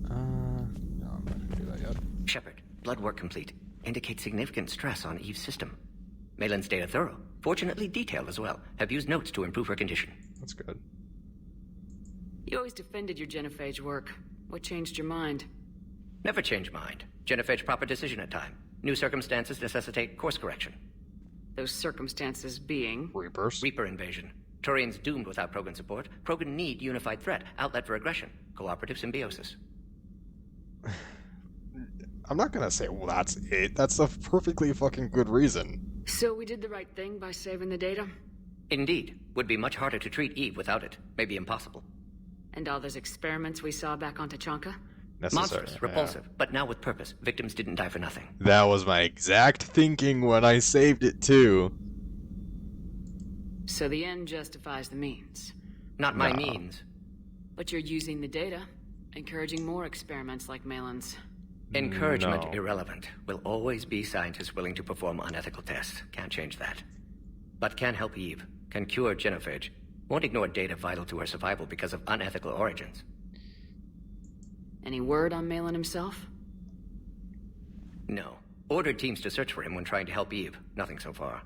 Speaker 1: No, I'm not gonna do that yet.
Speaker 12: Shepard, blood work complete. Indicates significant stress on Eve's system. Malin's data thorough. Fortunately detailed as well. Have used notes to improve her condition.
Speaker 1: That's good.
Speaker 8: You always defended your genophage work. What changed your mind?
Speaker 12: Never change mind. Genophage proper decision at time. New circumstances necessitate course correction.
Speaker 8: Those circumstances being...
Speaker 1: Reapers.
Speaker 12: Reaper invasion. Turian's doomed without Krogan support. Krogan need unified threat. Outlet for aggression. Cooperative symbiosis.
Speaker 1: I'm not gonna say, well, that's it. That's a perfectly fucking good reason.
Speaker 8: So we did the right thing by saving the data?
Speaker 12: Indeed. Would be much harder to treat Eve without it. Maybe impossible.
Speaker 8: And all those experiments we saw back on Tachanka?
Speaker 1: Necessary.
Speaker 12: Monstrous, repulsive, but now with purpose. Victims didn't die for nothing.
Speaker 1: That was my exact thinking when I saved it too.
Speaker 8: So the end justifies the means.
Speaker 12: Not my
Speaker 1: No.
Speaker 12: means.
Speaker 8: But you're using the data, encouraging more experiments like Malin's.
Speaker 12: Encouragement
Speaker 1: No.
Speaker 12: irrelevant. Will always be scientists willing to perform unethical tests. Can't change that. But can help Eve. Can cure genophage. Won't ignore data vital to her survival because of unethical origins.
Speaker 8: Any word on Malin himself?
Speaker 12: No. Ordered teams to search for him when trying to help Eve. Nothing so far.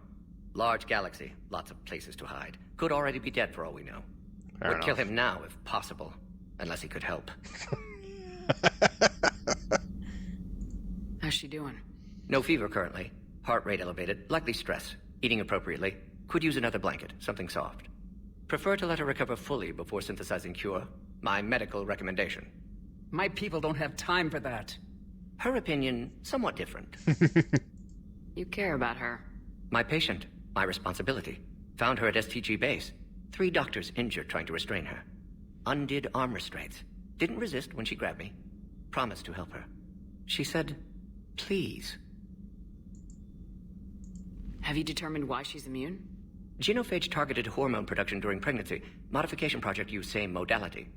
Speaker 12: Large galaxy. Lots of places to hide. Could already be dead for all we know.
Speaker 1: Fair
Speaker 12: Would kill
Speaker 1: enough.
Speaker 12: him now if possible. Unless he could help.
Speaker 8: How's she doing?
Speaker 12: No fever currently. Heart rate elevated. Likely stress. Eating appropriately. Could use another blanket. Something soft. Prefer to let her recover fully before synthesizing cure. My medical recommendation.
Speaker 13: My people don't have time for that.
Speaker 12: Her opinion, somewhat different.
Speaker 8: You care about her.
Speaker 12: My patient, my responsibility. Found her at STG base. 3 doctors injured trying to restrain her. Undid arm restraints. Didn't resist when she grabbed me. Promised to help her. She said, please.
Speaker 8: Have you determined why she's immune?
Speaker 12: Genophage targeted hormone production during pregnancy. Modification project used same modality.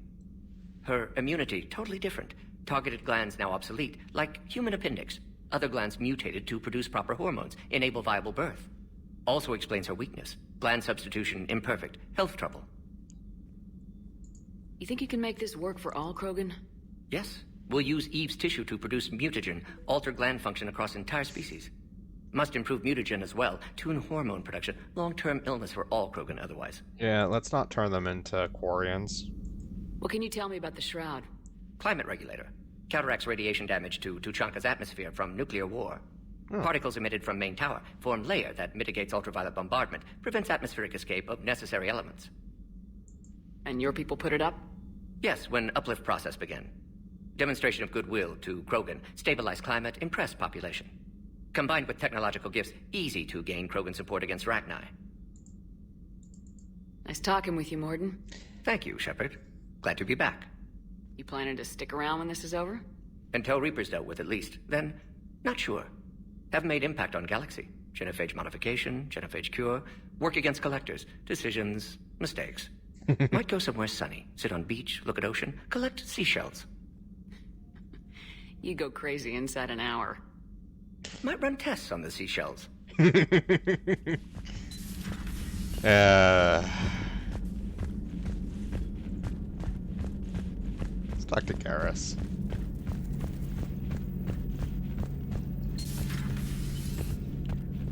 Speaker 12: Her immunity, totally different. Targeted glands now obsolete, like human appendix. Other glands mutated to produce proper hormones, enable viable birth. Also explains her weakness. Gland substitution imperfect. Health trouble.
Speaker 8: You think you can make this work for all Krogan?
Speaker 12: Yes. We'll use Eve's tissue to produce mutagen, alter gland function across entire species. Must improve mutagen as well, tune hormone production. Long-term illness for all Krogan otherwise.
Speaker 1: Yeah, let's not turn them into Quarians.
Speaker 8: What can you tell me about the Shroud?
Speaker 12: Climate regulator. Counteracts radiation damage to Tuchanka's atmosphere from nuclear war. Particles emitted from main tower form layer that mitigates ultraviolet bombardment, prevents atmospheric escape of necessary elements.
Speaker 8: And your people put it up?
Speaker 12: Yes, when uplift process began. Demonstration of goodwill to Krogan, stabilize climate, impress population. Combined with technological gifts, easy to gain Krogan support against Rachni.
Speaker 8: Nice talking with you, Morden.
Speaker 12: Thank you, Shepard. Glad to be back.
Speaker 8: You planning to stick around when this is over?
Speaker 12: Until Reaper's dealt with, at least. Then, not sure. Have made impact on Galaxy. Genophage modification, genophage cure, work against collectors, decisions, mistakes. Might go somewhere sunny, sit on beach, look at ocean, collect seashells.
Speaker 8: You go crazy inside an hour.
Speaker 12: Might run tests on the seashells.
Speaker 1: Let's talk to Garrus.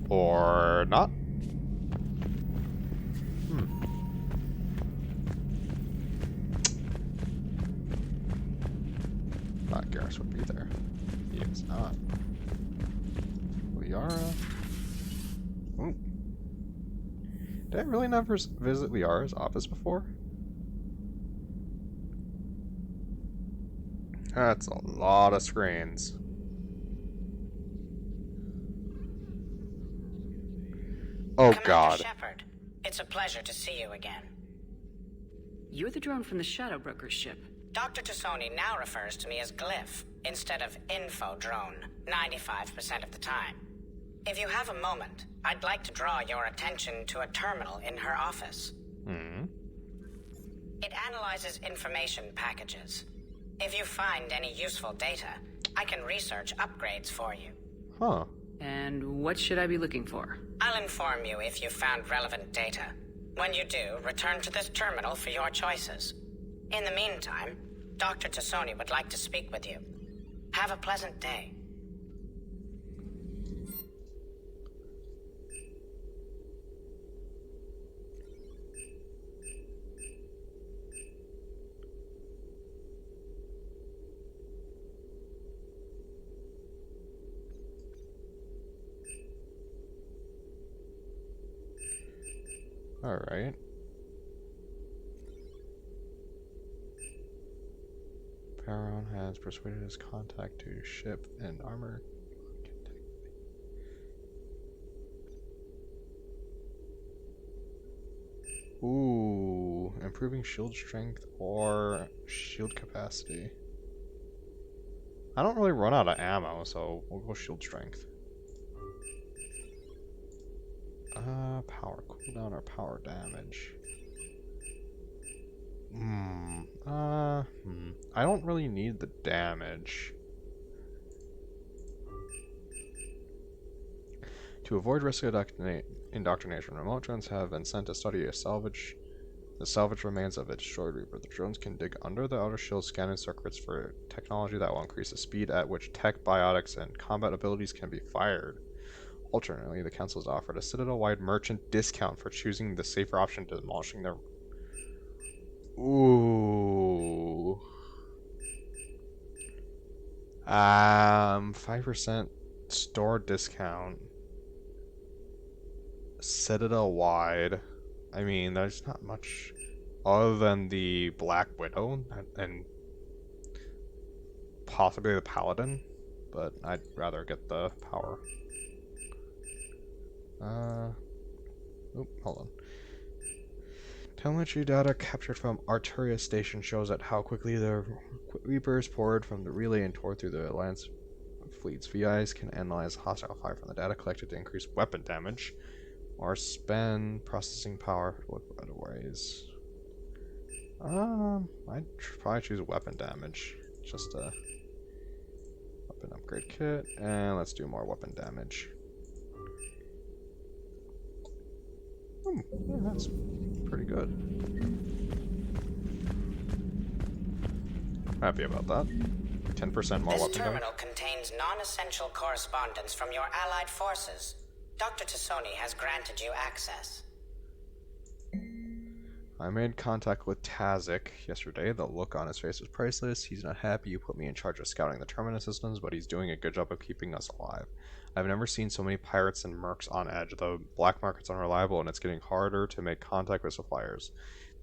Speaker 1: Or not? Thought Garrus would be there. He is not. Liara. Ooh. Did I really never visit Liara's office before? That's a lot of screens. Oh,
Speaker 15: Commander
Speaker 1: God.
Speaker 15: Shepard, it's a pleasure to see you again.
Speaker 8: You're the drone from the Shadow Broker's ship.
Speaker 15: Dr. Tassoni now refers to me as Glyph instead of Info Drone 95% of the time. If you have a moment, I'd like to draw your attention to a terminal in her office. It analyzes information packages. If you find any useful data, I can research upgrades for you.
Speaker 1: Huh.
Speaker 8: And what should I be looking for?
Speaker 15: I'll inform you if you've found relevant data. When you do, return to this terminal for your choices. In the meantime, Dr. Tassoni would like to speak with you. Have a pleasant day.
Speaker 1: Alright. Perron has persuaded his contact to ship and armor. Ooh, improving shield strength or shield capacity. I don't really run out of ammo, so we'll go shield strength. Power cooldown or power damage. I don't really need the damage. To avoid risk of indoctrination, remote drones have been sent to study the salvage remains of a destroyed Reaper. The drones can dig under the outer shield, scanning circuits for technology that will increase the speed at which tech, biotics, and combat abilities can be fired. Alternately, the Council has offered a Citadel-wide merchant discount for choosing the safer option to demolishing their... Ooh. 5% store discount. Citadel-wide. I mean, there's not much other than the Black Widow and possibly the Paladin, but I'd rather get the power. Hold on. Telemetry data captured from Arturia Station shows that how quickly the Reapers poured from the relay and tore through the Alliance fleets. VIs can analyze hostile fire from the data collected to increase weapon damage, or spend processing power with other ways. I'd probably choose weapon damage. Just a weapon upgrade kit, and let's do more weapon damage. Yeah, that's pretty good. Happy about that. 10% more
Speaker 15: This
Speaker 1: weapon damage.
Speaker 15: terminal contains non-essential correspondence from your allied forces. Dr. Tassoni has granted you access.
Speaker 1: I made contact with Tazik yesterday. The look on his face was priceless. He's not happy you put me in charge of scouting the terminus systems, but he's doing a good job of keeping us alive. I've never seen so many pirates and mercs on edge. The black market's unreliable, and it's getting harder to make contact with suppliers.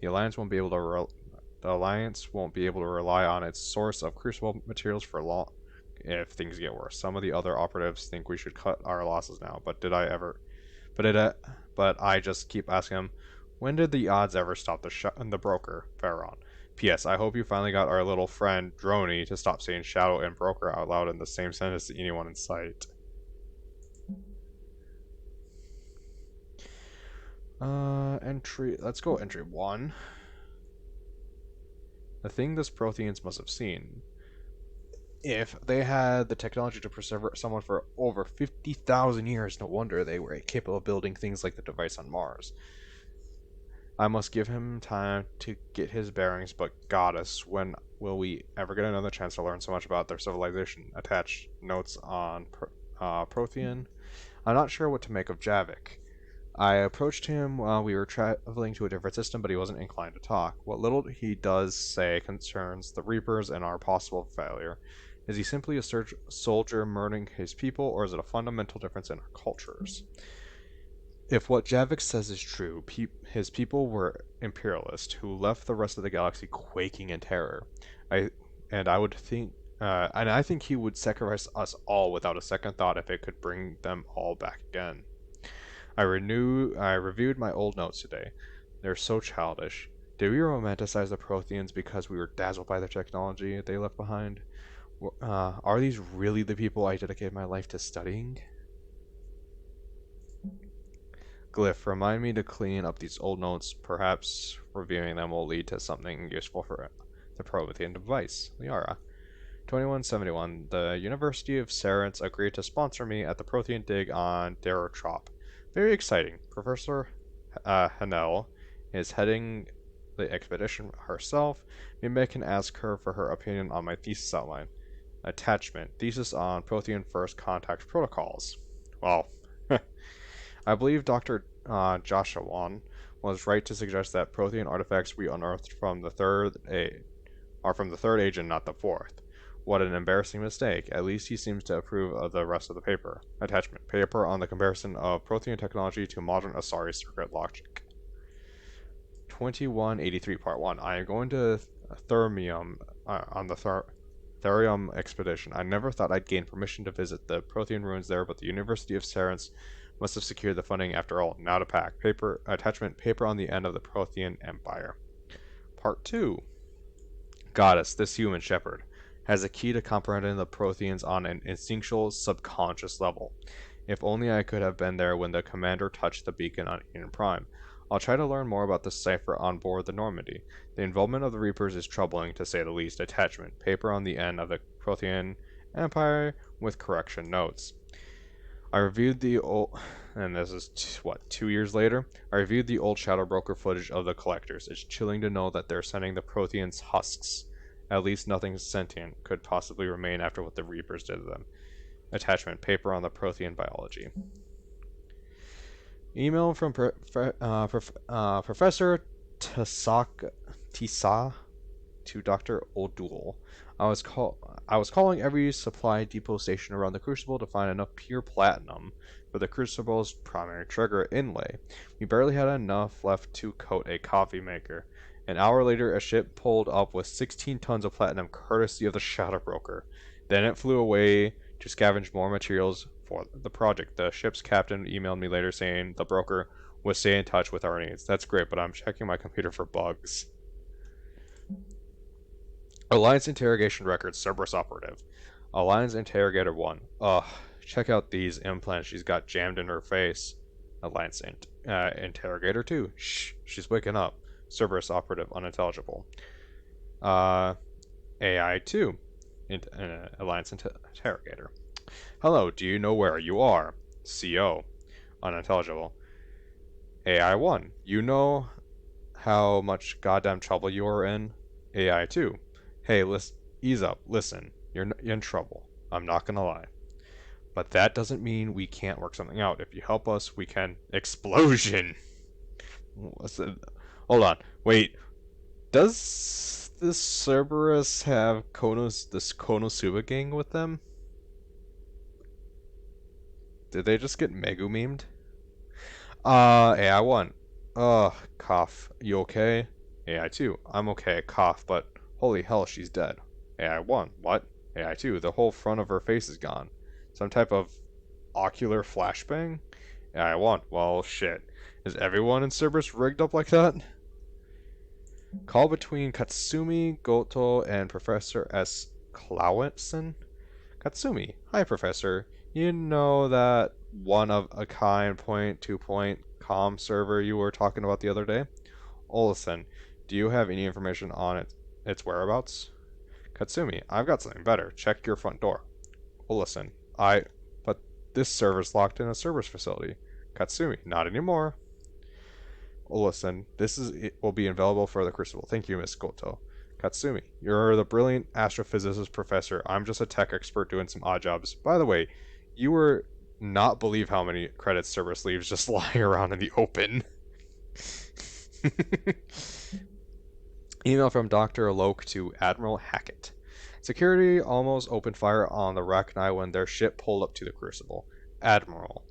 Speaker 1: The Alliance won't be able to rely on its source of crucible materials for long if things get worse. Some of the other operatives think we should cut our losses now, but I just keep asking him, when did the odds ever stop the broker, Pharaon? P.S. I hope you finally got our little friend, Droney, to stop saying shadow and broker out loud in the same sentence to anyone in sight. Let's go entry 1. The thing this Protheans must have seen. If they had the technology to preserve someone for over 50,000 years, no wonder they were capable of building things like the device on Mars. I must give him time to get his bearings, but goddess, when will we ever get another chance to learn so much about their civilization? Attached notes on Prothean. I'm not sure what to make of Javik. I approached him while we were traveling to a different system, but he wasn't inclined to talk. What little he does say concerns the Reapers and our possible failure. Is he simply a soldier murdering his people, or is it a fundamental difference in our cultures? If what Javik says is true, his people were imperialists who left the rest of the galaxy quaking in terror. I think he would sacrifice us all without a second thought if it could bring them all back again. I reviewed my old notes today. They're so childish. Did we romanticize the Protheans because we were dazzled by the technology they left behind? Are these really the people I dedicated my life to studying? Glyph, remind me to clean up these old notes. Perhaps reviewing them will lead to something useful for the Prothean device. Liara. 2171. The University of Cerberus agreed to sponsor me at the Prothean dig on Darotrop. Very exciting. Professor Hanel is heading the expedition herself. Maybe I can ask her for her opinion on my thesis outline. Attachment. Thesis on Prothean First Contact Protocols. Well, I believe Dr. Joshawan was right to suggest that Prothean artifacts we unearthed from the third age and not the fourth. What an embarrassing mistake. At least he seems to approve of the rest of the paper. Attachment. Paper on the comparison of Prothean technology to modern Asari circuit logic. 2183 Part 1. I am going to Thermium on the Therium expedition. I never thought I'd gain permission to visit the Prothean ruins there, but the University of Cerberus must have secured the funding after all. Now to pack. Paper attachment. Paper on the end of the Prothean Empire. Part 2. Goddess, this human shepherd, has a key to comprehending the Protheans on an instinctual, subconscious level. If only I could have been there when the commander touched the beacon on Eden Prime. I'll try to learn more about the cipher on board the Normandy. The involvement of the Reapers is troubling, to say the least. Attachment. Paper on the end of the Prothean Empire with correction notes. I reviewed the old, and this is 2 years later. I reviewed the old Shadow Broker footage of the collectors. It's chilling to know that they're sending the Protheans husks. At least nothing sentient could possibly remain after what the Reapers did to them. Attachment. Paper on the Prothean biology. Email from Professor Tisa to Dr. O'Doul. I was calling every supply depot station around the Crucible to find enough pure platinum for the Crucible's primary trigger inlay. We barely had enough left to coat a coffee maker. An hour later, a ship pulled up with 16 tons of platinum courtesy of the Shadow Broker. Then it flew away to scavenge more materials for the project. The ship's captain emailed me later saying the broker would stay in touch with our needs. That's great, but I'm checking my computer for bugs. Alliance interrogation records, Cerberus operative. Alliance interrogator 1. Ugh, check out these implants she's got jammed in her face. Alliance interrogator 2. Shh, she's waking up. Cerberus operative unintelligible. AI 2. Alliance interrogator. Hello, do you know where you are? CO. Unintelligible. AI 1. You know how much goddamn trouble you are in? AI 2. Hey, listen, ease up. Listen, you're in trouble. I'm not gonna lie. But that doesn't mean we can't work something out. If you help us, we can. Explosion! Hold on. Wait. Does this Cerberus have this Konosuba gang with them? Did they just get Megumemed? AI 1. Ugh, cough. You okay? AI 2. I'm okay, cough, but holy hell, she's dead. AI 1. What? AI 2. The whole front of her face is gone. Some type of ocular flashbang? AI 1. Well, shit. Is everyone in Cerberus rigged up like that? Call between Katsumi, Goto, and Professor S. Clausen? Katsumi. Hi, Professor. You know that one-of-a-kind point-to-point comm server you were talking about the other day? Olsen, do you have any information on its whereabouts? Katsumi, I've got something better. Check your front door. Olsen, but this server's locked in a Cerberus facility. Katsumi, not anymore. Olsen, it will be available for the Crucible. Thank you, Miss Goto. Katsumi, you're the brilliant astrophysicist professor. I'm just a tech expert doing some odd jobs. By the way, you were not believe how many credits Cerberus leaves just lying around in the open. Email from Dr. Loke to Admiral Hackett. Security almost opened fire on the Rachni when their ship pulled up to the Crucible. Admiral,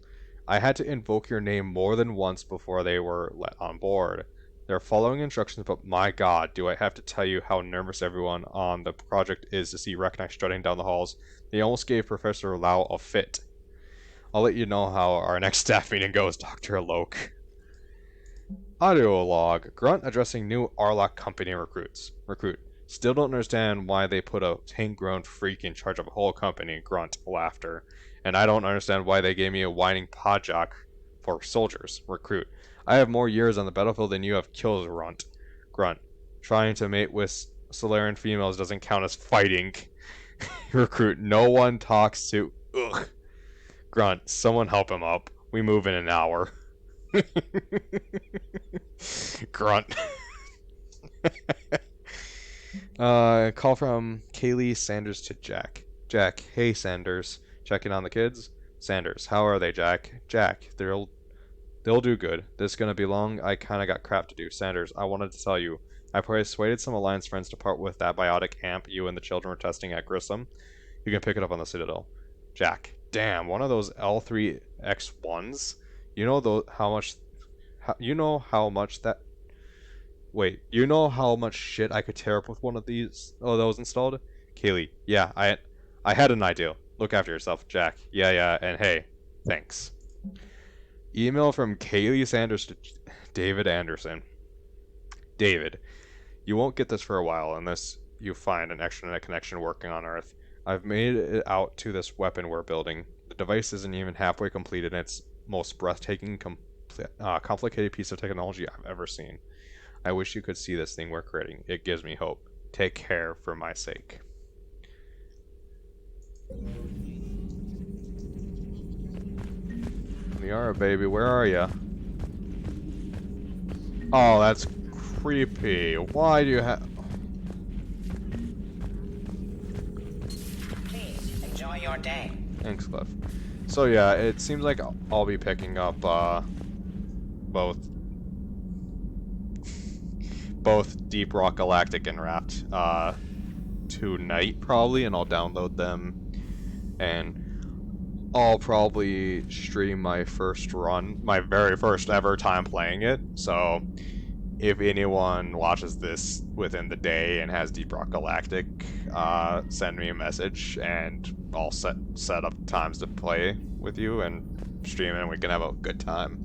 Speaker 1: I had to invoke your name more than once before they were let on board. They're following instructions, but my god, do I have to tell you how nervous everyone on the project is to see Rachni strutting down the halls. They almost gave Professor Lau a fit. I'll let you know how our next staff meeting goes, Dr. Loke. Audio log. Grunt addressing new Arlock company recruits. Recruit. Still don't understand why they put a tank-grown freak in charge of a whole company. Grunt. Laughter. And I don't understand why they gave me a whining podjock for soldiers. Recruit. I have more years on the battlefield than you have kills. Grunt. Trying to mate with Solarian females doesn't count as fighting. Recruit. No one talks to... Ugh. Grunt. Someone help him up. We move in an hour. Grunt. Call from Kaylee Sanders to Jack. Jack, hey Sanders. Checking on the kids? Sanders, how are they, Jack? Jack, they'll do good. This is gonna be long. I kinda got crap to do. Sanders, I wanted to tell you. I persuaded some Alliance friends to part with that biotic amp you and the children were testing at Grissom. You can pick it up on the Citadel. Jack, damn, one of those L3X1s? You know how much shit I could tear up with one of those installed? Kaylee, yeah, I had an idea. Look after yourself, Jack. Yeah, and hey, thanks. Email from Kaylee Sanders to David Anderson. David, you won't get this for a while unless you find an extranet connection working on Earth. I've made it out to this weapon we're building. The device isn't even halfway completed, and it's most breathtaking, complicated piece of technology I've ever seen. I wish you could see this thing we're creating. It gives me hope. Take care for my sake. Miara, baby, where are ya? Oh, that's creepy. Why do you have...
Speaker 15: Please, enjoy your day.
Speaker 1: Thanks, Cliff. So yeah, it seems like I'll be picking up, both both Deep Rock Galactic and Raft tonight probably, and I'll download them, and I'll probably stream my first run, my very first ever time playing it. So if anyone watches this within the day and has Deep Rock Galactic, send me a message and I'll set up times to play with you and stream it, and we can have a good time.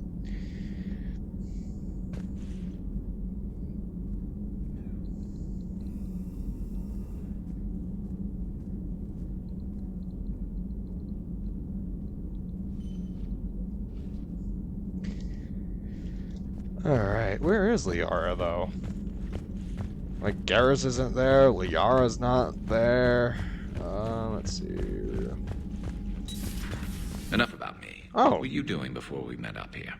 Speaker 1: Alright, where is Liara, though? Like, Garrus isn't there, Liara's not there. Let's see.
Speaker 16: Enough about me.
Speaker 1: Oh.
Speaker 16: What were you doing before we met up here?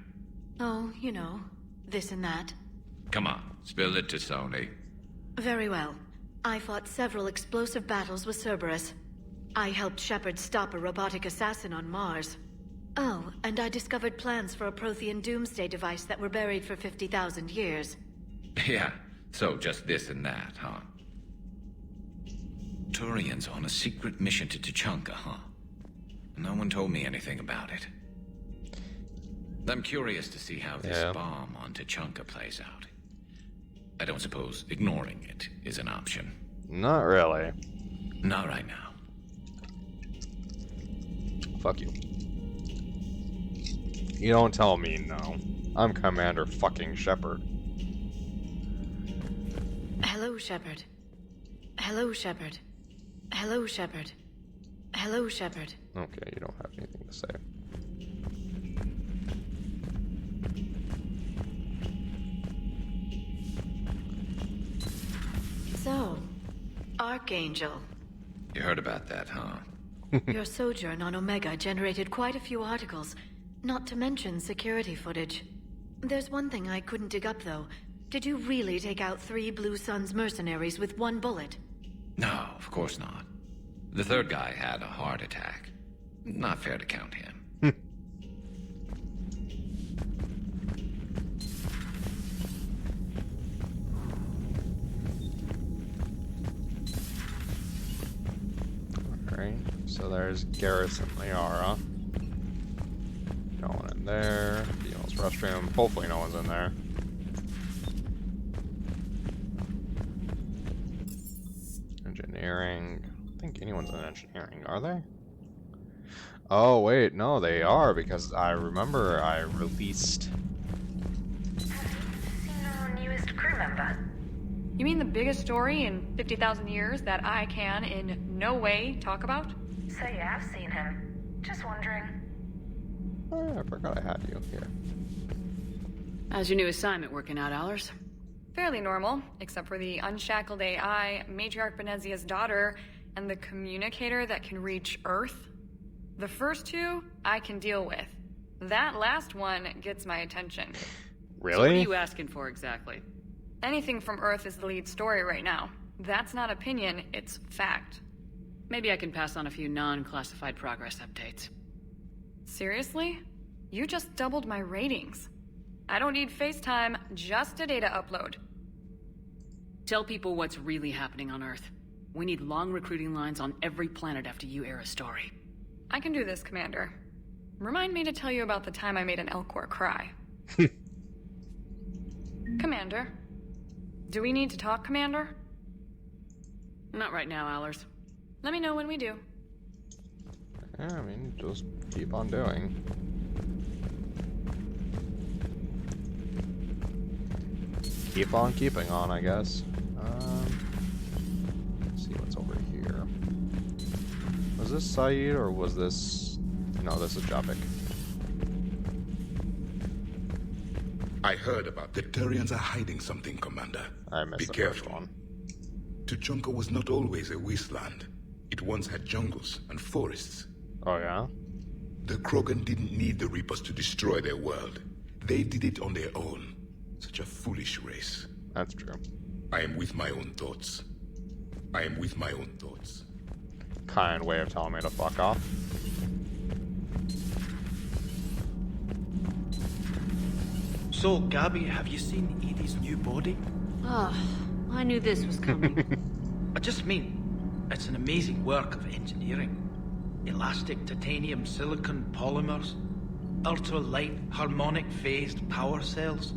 Speaker 6: Oh, you know, this and that.
Speaker 16: Come on, spill it to Sony.
Speaker 6: Very well. I fought several explosive battles with Cerberus. I helped Shepard stop a robotic assassin on Mars. Oh, and I discovered plans for a Prothean doomsday device that were buried for 50,000 years.
Speaker 16: Yeah, so just this and that, huh? Turians on a secret mission to Tuchanka, huh? No one told me anything about it. I'm curious to see how this bomb on Tuchanka plays out. I don't suppose ignoring it is an option.
Speaker 1: Not really.
Speaker 16: Not right now.
Speaker 1: Fuck you. You don't tell me no. I'm Commander fucking Shepard.
Speaker 6: Hello, Shepard. Hello, Shepard. Hello, Shepard. Hello, Shepard.
Speaker 1: Okay, you don't have anything to say.
Speaker 6: So, Archangel.
Speaker 16: You heard about that, huh?
Speaker 6: Your sojourn on Omega generated quite a few articles, not to mention security footage. There's one thing I couldn't dig up, though. Did you really take out 3 Blue Suns mercenaries with 1 bullet?
Speaker 16: No, of course not. The third guy had a heart attack. Not fair to count him.
Speaker 1: Alright, so there's Garrus and Liara. No one in there. Dino's restroom. Hopefully no one's in there. Engineering. I don't think anyone's in engineering, are they? Oh wait, no, they are, because I remember I released...
Speaker 3: Seen our newest crew member?
Speaker 17: You mean the biggest story in 50,000 years that I can in no way talk about?
Speaker 3: So you have seen him. Just wondering.
Speaker 1: Oh, I forgot I had you here.
Speaker 8: How's your new assignment working out, Allers?
Speaker 17: Fairly normal, except for the unshackled AI, Matriarch Benezia's daughter, and the communicator that can reach Earth. The first 2, I can deal with. That last one gets my attention.
Speaker 1: Really?
Speaker 8: So what are you asking for exactly?
Speaker 17: Anything from Earth is the lead story right now. That's not opinion, it's fact.
Speaker 8: Maybe I can pass on a few non-classified progress updates.
Speaker 17: Seriously? You just doubled my ratings. I don't need FaceTime, just a data upload.
Speaker 8: Tell people what's really happening on Earth. We need long recruiting lines on every planet after you air a story.
Speaker 17: I can do this, Commander. Remind me to tell you about the time I made an Elcor cry. Commander. Do we need to talk, Commander?
Speaker 8: Not right now, Allers.
Speaker 17: Let me know when we do.
Speaker 1: Yeah, I mean, just keep on doing. Keep on keeping on, I guess. Let's see what's over here. Was this Saeed or was this... No, this is Javik.
Speaker 14: I heard about the Turians are hiding something, Commander.
Speaker 1: I missed the first one.
Speaker 14: Tuchanka was not always a wasteland. It once had jungles and forests.
Speaker 1: Oh, yeah?
Speaker 14: The Krogan didn't need the Reapers to destroy their world. They did it on their own. Such a foolish race.
Speaker 1: That's true.
Speaker 14: I am with my own thoughts. I am with my own thoughts.
Speaker 1: Kind way of telling me to fuck off.
Speaker 18: So, Gabby, have you seen Edie's new body?
Speaker 3: Oh, I knew this was coming.
Speaker 18: I just mean, it's an amazing work of engineering. Elastic titanium silicon polymers, ultra-light harmonic phased power cells.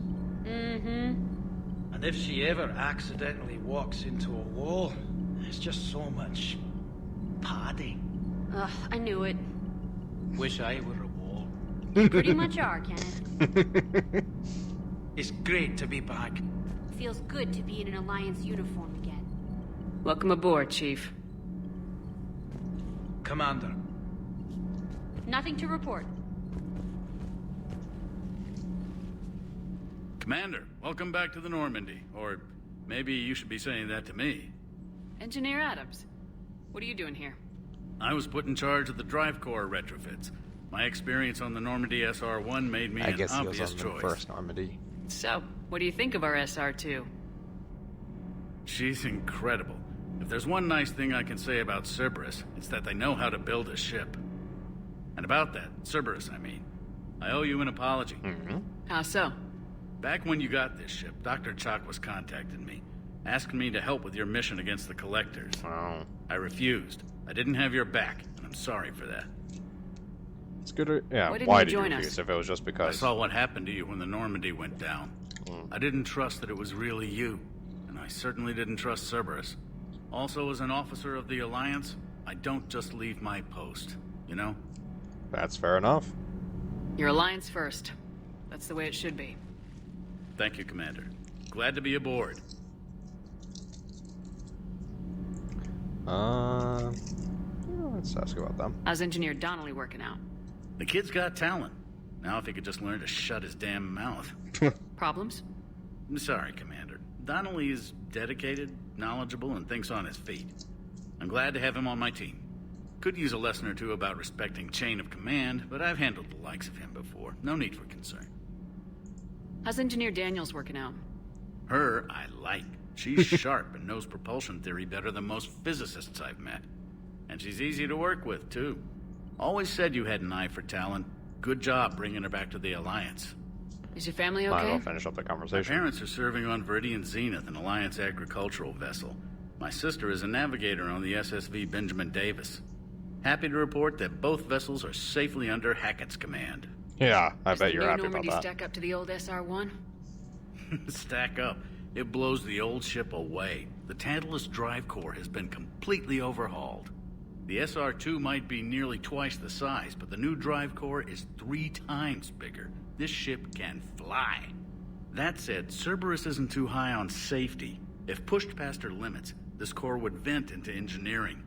Speaker 3: Mm-hmm.
Speaker 18: And if she ever accidentally walks into a wall, there's just so much padding.
Speaker 3: Ugh, I knew it.
Speaker 18: Wish I were a wall.
Speaker 3: You pretty much are, Kenneth.
Speaker 18: It's great to be back.
Speaker 3: Feels good to be in an Alliance uniform again.
Speaker 8: Welcome aboard, Chief.
Speaker 18: Commander.
Speaker 3: Nothing to report.
Speaker 19: Commander, welcome back to the Normandy. Or maybe you should be saying that to me.
Speaker 8: Engineer Adams, what are you doing here?
Speaker 19: I was put in charge of the drive core retrofits. My experience on the Normandy SR-1 made me
Speaker 1: I
Speaker 19: an
Speaker 1: guess he was
Speaker 19: obvious
Speaker 1: on the
Speaker 19: choice.
Speaker 1: first Normandy.
Speaker 8: So, what do you think of our SR-2?
Speaker 19: She's incredible. If there's one nice thing I can say about Cerberus, it's that they know how to build a ship. And about that, Cerberus, I mean, I owe you an apology.
Speaker 8: How so?
Speaker 19: Back when you got this ship, Dr. Chalk was contacting me, asking me to help with your mission against the Collectors.
Speaker 1: Oh.
Speaker 19: I refused. I didn't have your back, and I'm sorry for that.
Speaker 1: It's good. Yeah.
Speaker 8: Why didn't
Speaker 1: Why
Speaker 8: you
Speaker 1: did you
Speaker 8: join
Speaker 1: refuse?
Speaker 8: us?
Speaker 1: If it was just
Speaker 19: I
Speaker 1: because.
Speaker 19: saw what happened to you when the Normandy went down. I didn't trust that it was really you, and I certainly didn't trust Cerberus. Also, as an officer of the Alliance, I don't just leave my post, you know?
Speaker 1: That's fair enough.
Speaker 8: Your Alliance first. That's the way it should be.
Speaker 19: Thank you, Commander. Glad to be aboard.
Speaker 1: Let's ask about them.
Speaker 8: How's Engineer Donnelly working out?
Speaker 19: The kid's got talent. Now if he could just learn to shut his damn mouth.
Speaker 8: Problems?
Speaker 19: I'm sorry, Commander. Donnelly is dedicated, knowledgeable, and thinks on his feet. I'm glad to have him on my team. Could use a lesson or two about respecting chain of command, but I've handled the likes of him before. No need for concern.
Speaker 8: How's Engineer Daniels working out?
Speaker 19: Her, I like. She's sharp and knows propulsion theory better than most physicists I've met. And she's easy to work with, too. Always said you had an eye for talent. Good job bringing her back to the Alliance.
Speaker 8: Is your family
Speaker 1: Might as
Speaker 8: okay?
Speaker 1: well finish up the
Speaker 19: My
Speaker 1: conversation.
Speaker 19: parents are serving on Viridian Zenith, an Alliance agricultural vessel. My sister is a navigator on the SSV Benjamin Davis. Happy to report that both vessels are safely under Hackett's command.
Speaker 1: Yeah, I
Speaker 8: Does
Speaker 1: bet
Speaker 8: the
Speaker 1: you're
Speaker 8: new
Speaker 1: happy
Speaker 8: Normandy
Speaker 1: about that.
Speaker 8: stack up to the old SR-1?
Speaker 19: Stack up. It blows the old ship away. The Tantalus drive core has been completely overhauled. The SR-2 might be nearly twice the size, but the new drive core is 3 times bigger. This ship can fly. That said, Cerberus isn't too high on safety. If pushed past her limits, this core would vent into engineering.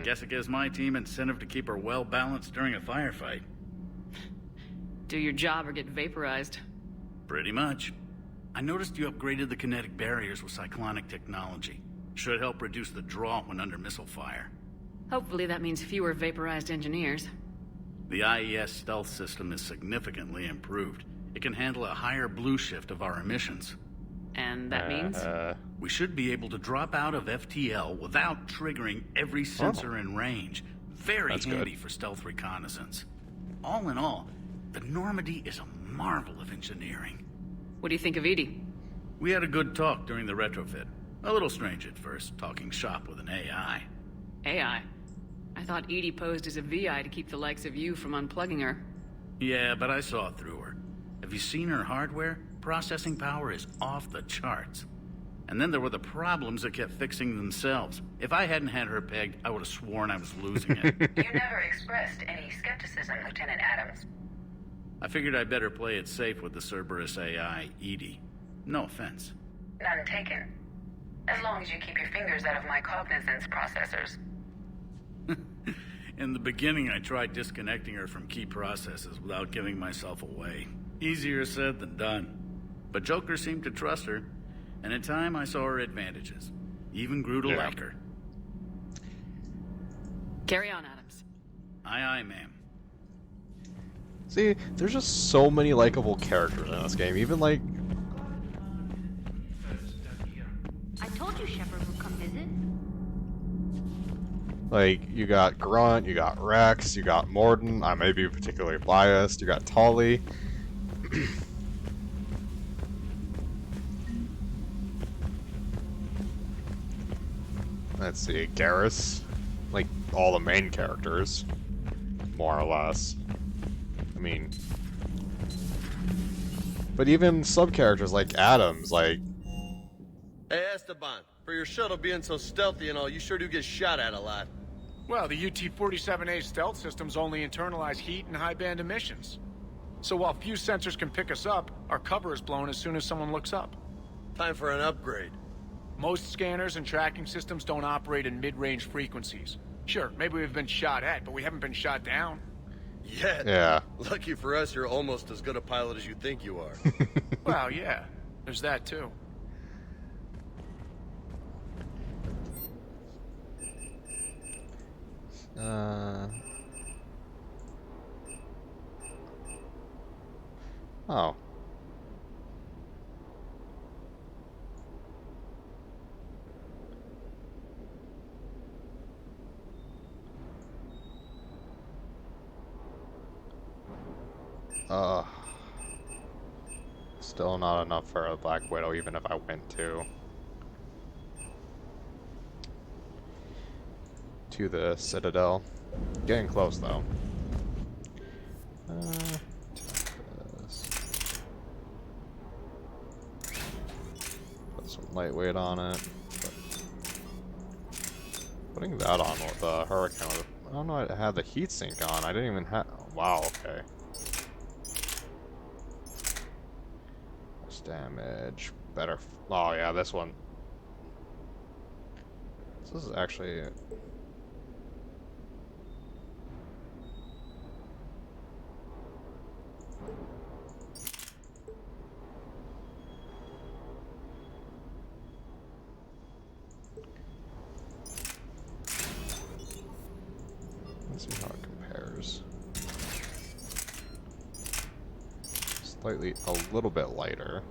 Speaker 19: Guess it gives my team incentive to keep her well balanced during a firefight.
Speaker 8: Do your job or get vaporized.
Speaker 19: Pretty much. I noticed you upgraded the kinetic barriers with cyclonic technology. Should help reduce the draw when under missile fire.
Speaker 8: Hopefully that means fewer vaporized engineers.
Speaker 19: The IES stealth system is significantly improved. It can handle a higher blue shift of our emissions.
Speaker 8: And that means?
Speaker 19: We should be able to drop out of FTL without triggering every sensor in range. Very handy for stealth reconnaissance. All in all, the Normandy is a marvel of engineering.
Speaker 8: What do you think of Edie?
Speaker 19: We had a good talk during the retrofit. A little strange at first, talking shop with an AI.
Speaker 8: AI? I thought Edie posed as a VI to keep the likes of you from unplugging her.
Speaker 19: Yeah, but I saw through her. Have you seen her hardware? Processing power is off the charts. And then there were the problems that kept fixing themselves. If I hadn't had her pegged, I would have sworn I was losing it.
Speaker 3: You never expressed any skepticism, Lieutenant Adams.
Speaker 19: I figured I'd better play it safe with the Cerberus AI, Edie. No offense.
Speaker 3: None taken. As long as you keep your fingers out of my cognizance processors.
Speaker 19: In the beginning, I tried disconnecting her from key processes without giving myself away. Easier said than done. But Joker seemed to trust her, and in time I saw her advantages. Even grew to like her.
Speaker 8: Carry on, Adams.
Speaker 19: Aye, aye, ma'am.
Speaker 1: See, there's just so many likable characters in this game. Even like,
Speaker 6: I told you Shepard would come visit.
Speaker 1: you got Grunt, you got Rex, you got Morden. I may be particularly biased. You got Tolly. Let's see, Garrus. Like, all the main characters. More or less. I mean... But even sub-characters like Adams, like...
Speaker 20: Hey, Esteban, for your shuttle being so stealthy and all, you sure do get shot at a lot.
Speaker 9: Well, the UT-47A stealth systems only internalize heat and high-band emissions. So while few sensors can pick us up, our cover is blown as soon as someone looks up.
Speaker 20: Time for an upgrade.
Speaker 9: Most scanners and tracking systems don't operate in mid-range frequencies. Sure, maybe we've been shot at, but we haven't been shot down.
Speaker 20: Yet.
Speaker 1: Yeah.
Speaker 20: Lucky for us, you're almost as good a pilot as you think you are.
Speaker 9: Well, yeah. There's that, too.
Speaker 1: Oh. Still not enough for a Black Widow, even if I went to the Citadel. Getting close, though. Put some lightweight on it. Putting that on with the Hurricane. I don't know, I had the heatsink on. I didn't even have... Wow, okay. Less damage. Better... Oh, yeah, this one. This is actually... Let's see how it compares. Slightly, a little bit lighter.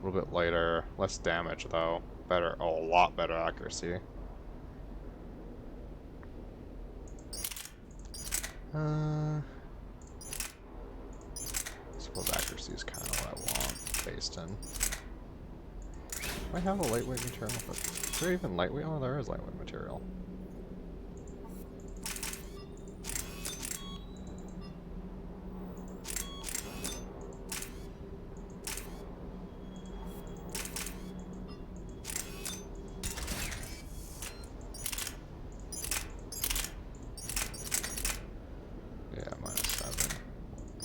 Speaker 1: A little bit lighter, less damage though. Better, oh, a lot better accuracy. I suppose accuracy is kind of what I want, based in. Do I have a lightweight material? Is there even lightweight? Oh, there is lightweight material.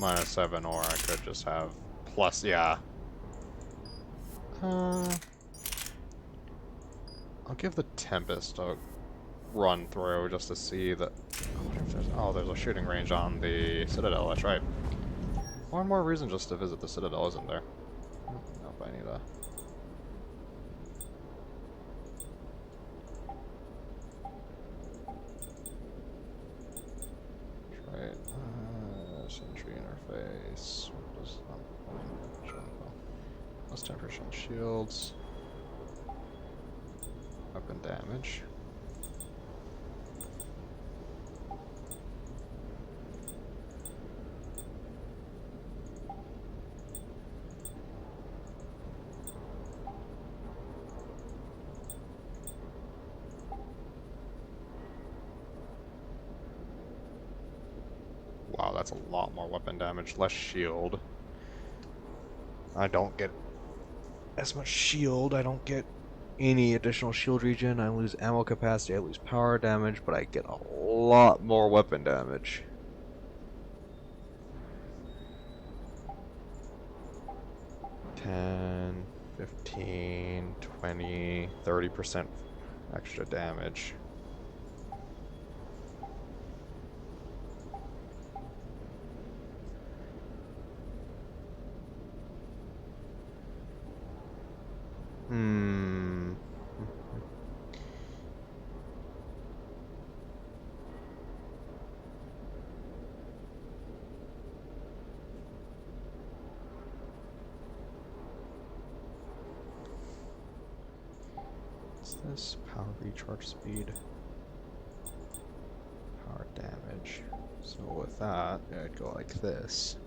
Speaker 1: -7, or I could just have plus, yeah. I'll give the Tempest a run through just to see that. I wonder if there's, oh, there's a shooting range on the Citadel, that's right. One more reason just to visit the Citadel, isn't there? Nope, I need a... Right. Sentry interface. What does plus 10% shields. Weapon damage. Wow, that's a lot more weapon damage, less shield. I don't get as much shield, I don't get any additional shield regen, I lose ammo capacity, I lose power damage, but I get a lot more weapon damage. $10, $15, $20, 30% extra damage. What's this? Power recharge speed. Power damage. So with that, I'd go like this.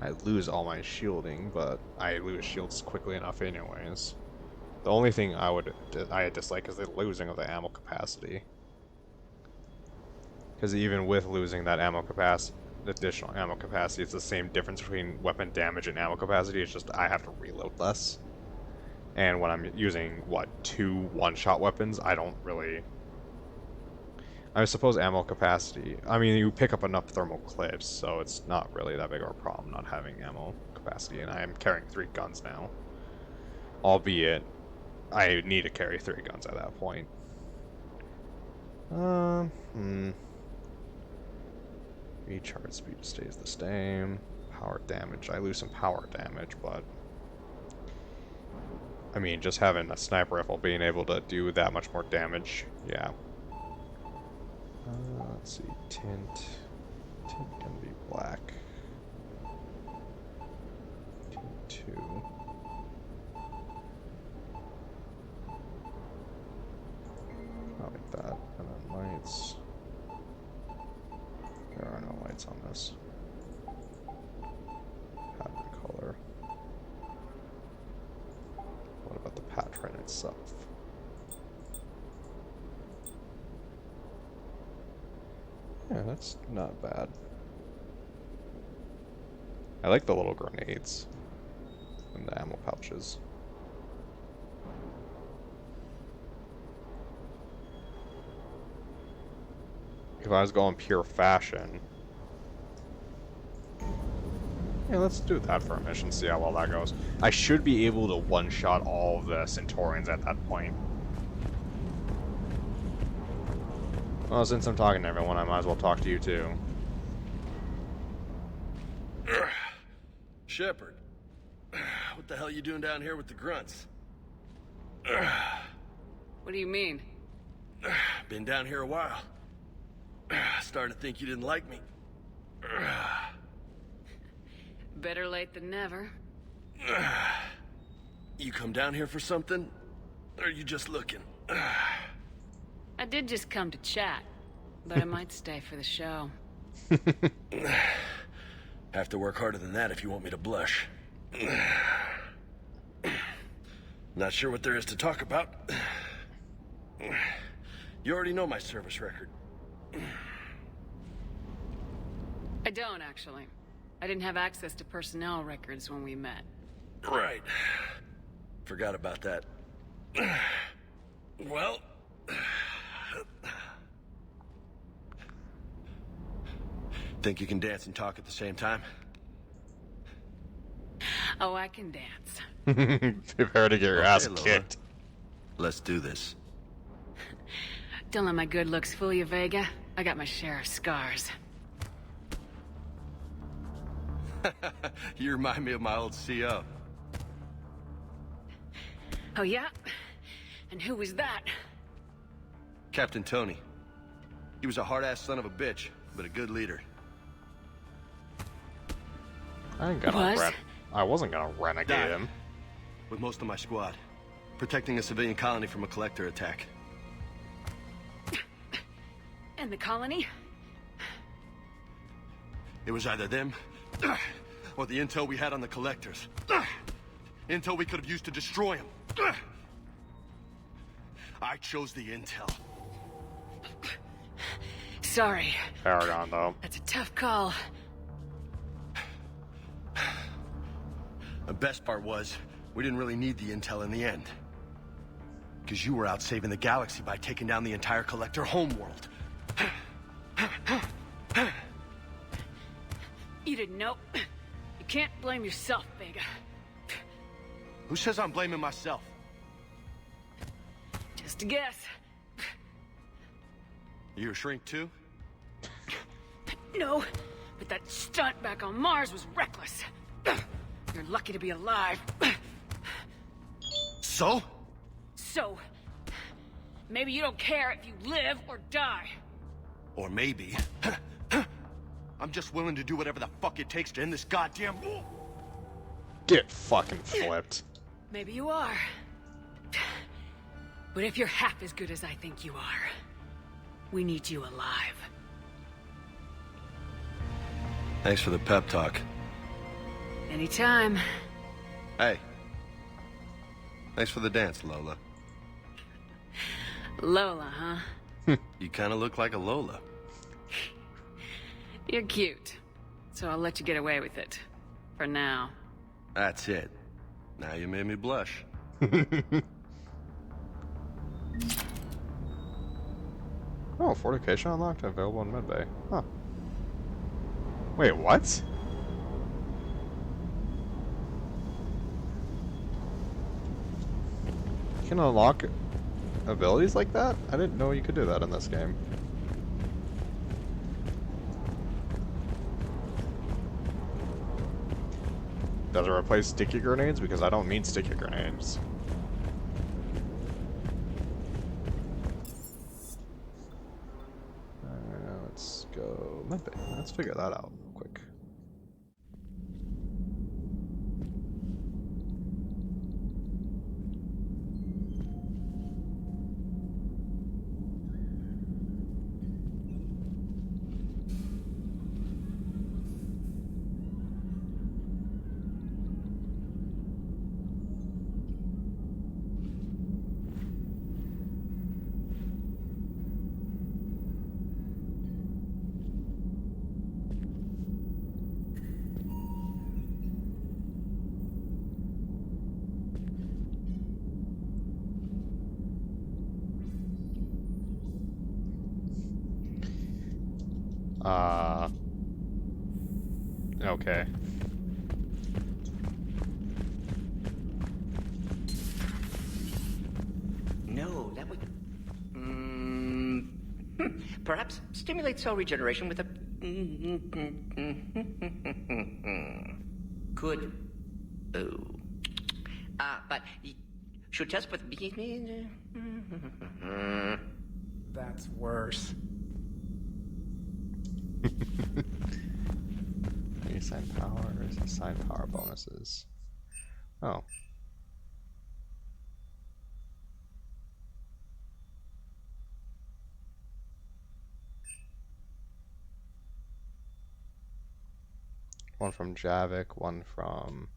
Speaker 1: I lose all my shielding, but I lose shields quickly enough anyways. The only thing I dislike is the losing of the ammo capacity. Because even with losing that ammo capacity, additional ammo capacity, it's the same difference between weapon damage and ammo capacity. It's just I have to reload less. And when I'm using, what, 2 one-shot weapons, I don't really... I suppose ammo capacity... I mean, you pick up enough thermal clips, so it's not really that big of a problem not having ammo capacity. And I am carrying 3 guns now. Albeit, I need to carry 3 guns at that point. Recharge speed stays the same. Power damage. I lose some power damage, but... I mean, just having a sniper rifle being able to do that much more damage, yeah. Let's see, tint. Tint can be black. Tint 2. I like that. And then lights. There are no lights on this. Pattern color. What about the patron itself? Yeah, that's not bad. I like the little grenades and the ammo pouches. If I was going pure fashion... Yeah, let's do that for a mission, see how well that goes. I should be able to one-shot all of the Centaurians at that point. Well, since I'm talking to everyone, I might as well talk to you too.
Speaker 20: Shepard, what the hell are you doing down here with the grunts?
Speaker 8: What do you mean?
Speaker 20: Been down here a while. Starting to think you didn't like me.
Speaker 8: Better late than never.
Speaker 20: You come down here for something? Or are you just looking?
Speaker 8: I did just come to chat, but I might stay for the show.
Speaker 20: Have to work harder than that if you want me to blush. Not sure what there is to talk about. You already know my service record.
Speaker 8: I don't, actually. I didn't have access to personnel records when we met.
Speaker 20: Right. Forgot about that. Well... Think you can dance and talk at the same time?
Speaker 8: Oh, I can dance.
Speaker 1: Prepare to get your ass kicked.
Speaker 20: Let's do this.
Speaker 8: Don't let my good looks fool you, Vega. I got my share of scars.
Speaker 20: You remind me of my old CO.
Speaker 8: Oh, yeah? And who was that?
Speaker 20: Captain Tony. He was a hard-ass son of a bitch, but a good leader.
Speaker 1: I wasn't gonna renegade him.
Speaker 20: With most of my squad, protecting a civilian colony from a collector attack.
Speaker 8: And the colony?
Speaker 20: It was either them, or the intel we had on the collectors. Intel we could have used to destroy them. I chose the intel.
Speaker 8: Sorry.
Speaker 1: Paragon, though.
Speaker 8: That's a tough call.
Speaker 20: The best part was, we didn't really need the intel in the end. Because you were out saving the galaxy by taking down the entire collector homeworld.
Speaker 8: You didn't know. You can't blame yourself, Vega.
Speaker 20: Who says I'm blaming myself?
Speaker 8: Just a guess.
Speaker 20: You a shrink too?
Speaker 8: No, but that stunt back on Mars was reckless. You're lucky to be alive.
Speaker 20: So?
Speaker 8: So, maybe you don't care if you live or die.
Speaker 20: Or maybe... I'm just willing to do whatever the fuck it takes to end this goddamn war.
Speaker 1: Get fucking flipped.
Speaker 8: Maybe you are. But if you're half as good as I think you are, we need you alive.
Speaker 20: Thanks for the pep talk.
Speaker 8: Anytime.
Speaker 20: Hey. Thanks for the dance, Lola.
Speaker 8: Lola, huh?
Speaker 20: You kind of look like a Lola.
Speaker 8: You're cute. So I'll let you get away with it. For now.
Speaker 20: That's it. Now you made me blush.
Speaker 1: Oh, fortification unlocked, available in Medbay. Huh. Wait, what? You can unlock abilities like that? I didn't know you could do that in this game. Does it replace sticky grenades? Because I don't need sticky grenades. Let's go Medbay. Let's figure that out quick. Okay.
Speaker 12: No, that would... Perhaps stimulate cell regeneration with a... Could... Oh. But... Should test with...
Speaker 13: That's worse.
Speaker 1: Assign powers, assign power bonuses. Oh. One from Javik, one from...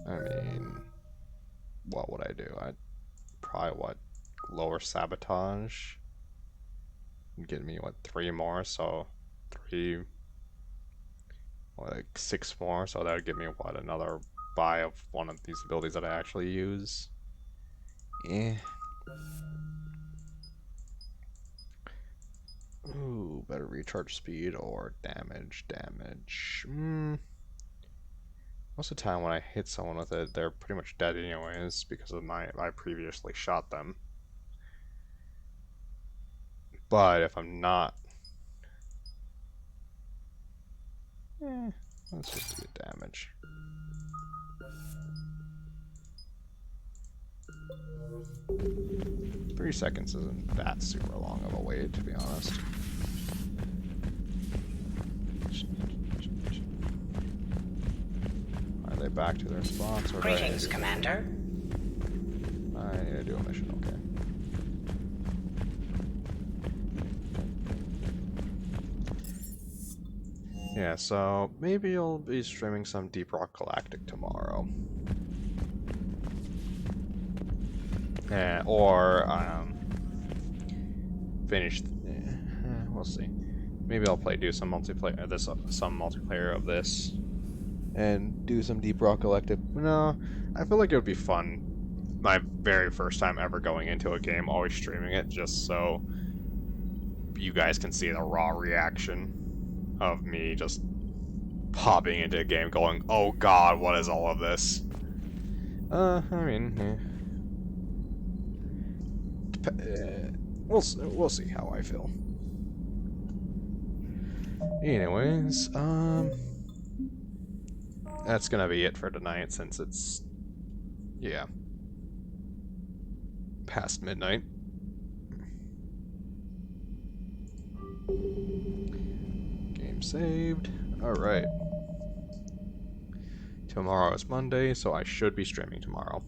Speaker 1: I mean, what would I do? I'd probably, lower sabotage? Get me, 3 more, so 3, like 6 more, so that would give me, another buy of one of these abilities that I actually use. Eh. Ooh, better recharge speed or damage. Most of the time when I hit someone with it, they're pretty much dead anyways because of I previously shot them. But if I'm not... let's just do damage. Three seconds isn't that super long of a wait, to be honest. Are they back to their spots? Or
Speaker 15: Greetings, Commander.
Speaker 1: I need to do a mission, okay. Yeah, so maybe I'll be streaming some Deep Rock Galactic tomorrow. Or finish. We'll see. Maybe I'll do some multiplayer of this, and do some Deep Rock Galactic. No, I feel like it would be fun. My very first time ever going into a game, always streaming it, just so you guys can see the raw reaction of me just popping into a game, going, "Oh God, what is all of this?" I mean. We'll see how I feel. Anyways, that's gonna be it for tonight since it's, yeah, past midnight. Game saved. Alright. Tomorrow is Monday, so I should be streaming tomorrow.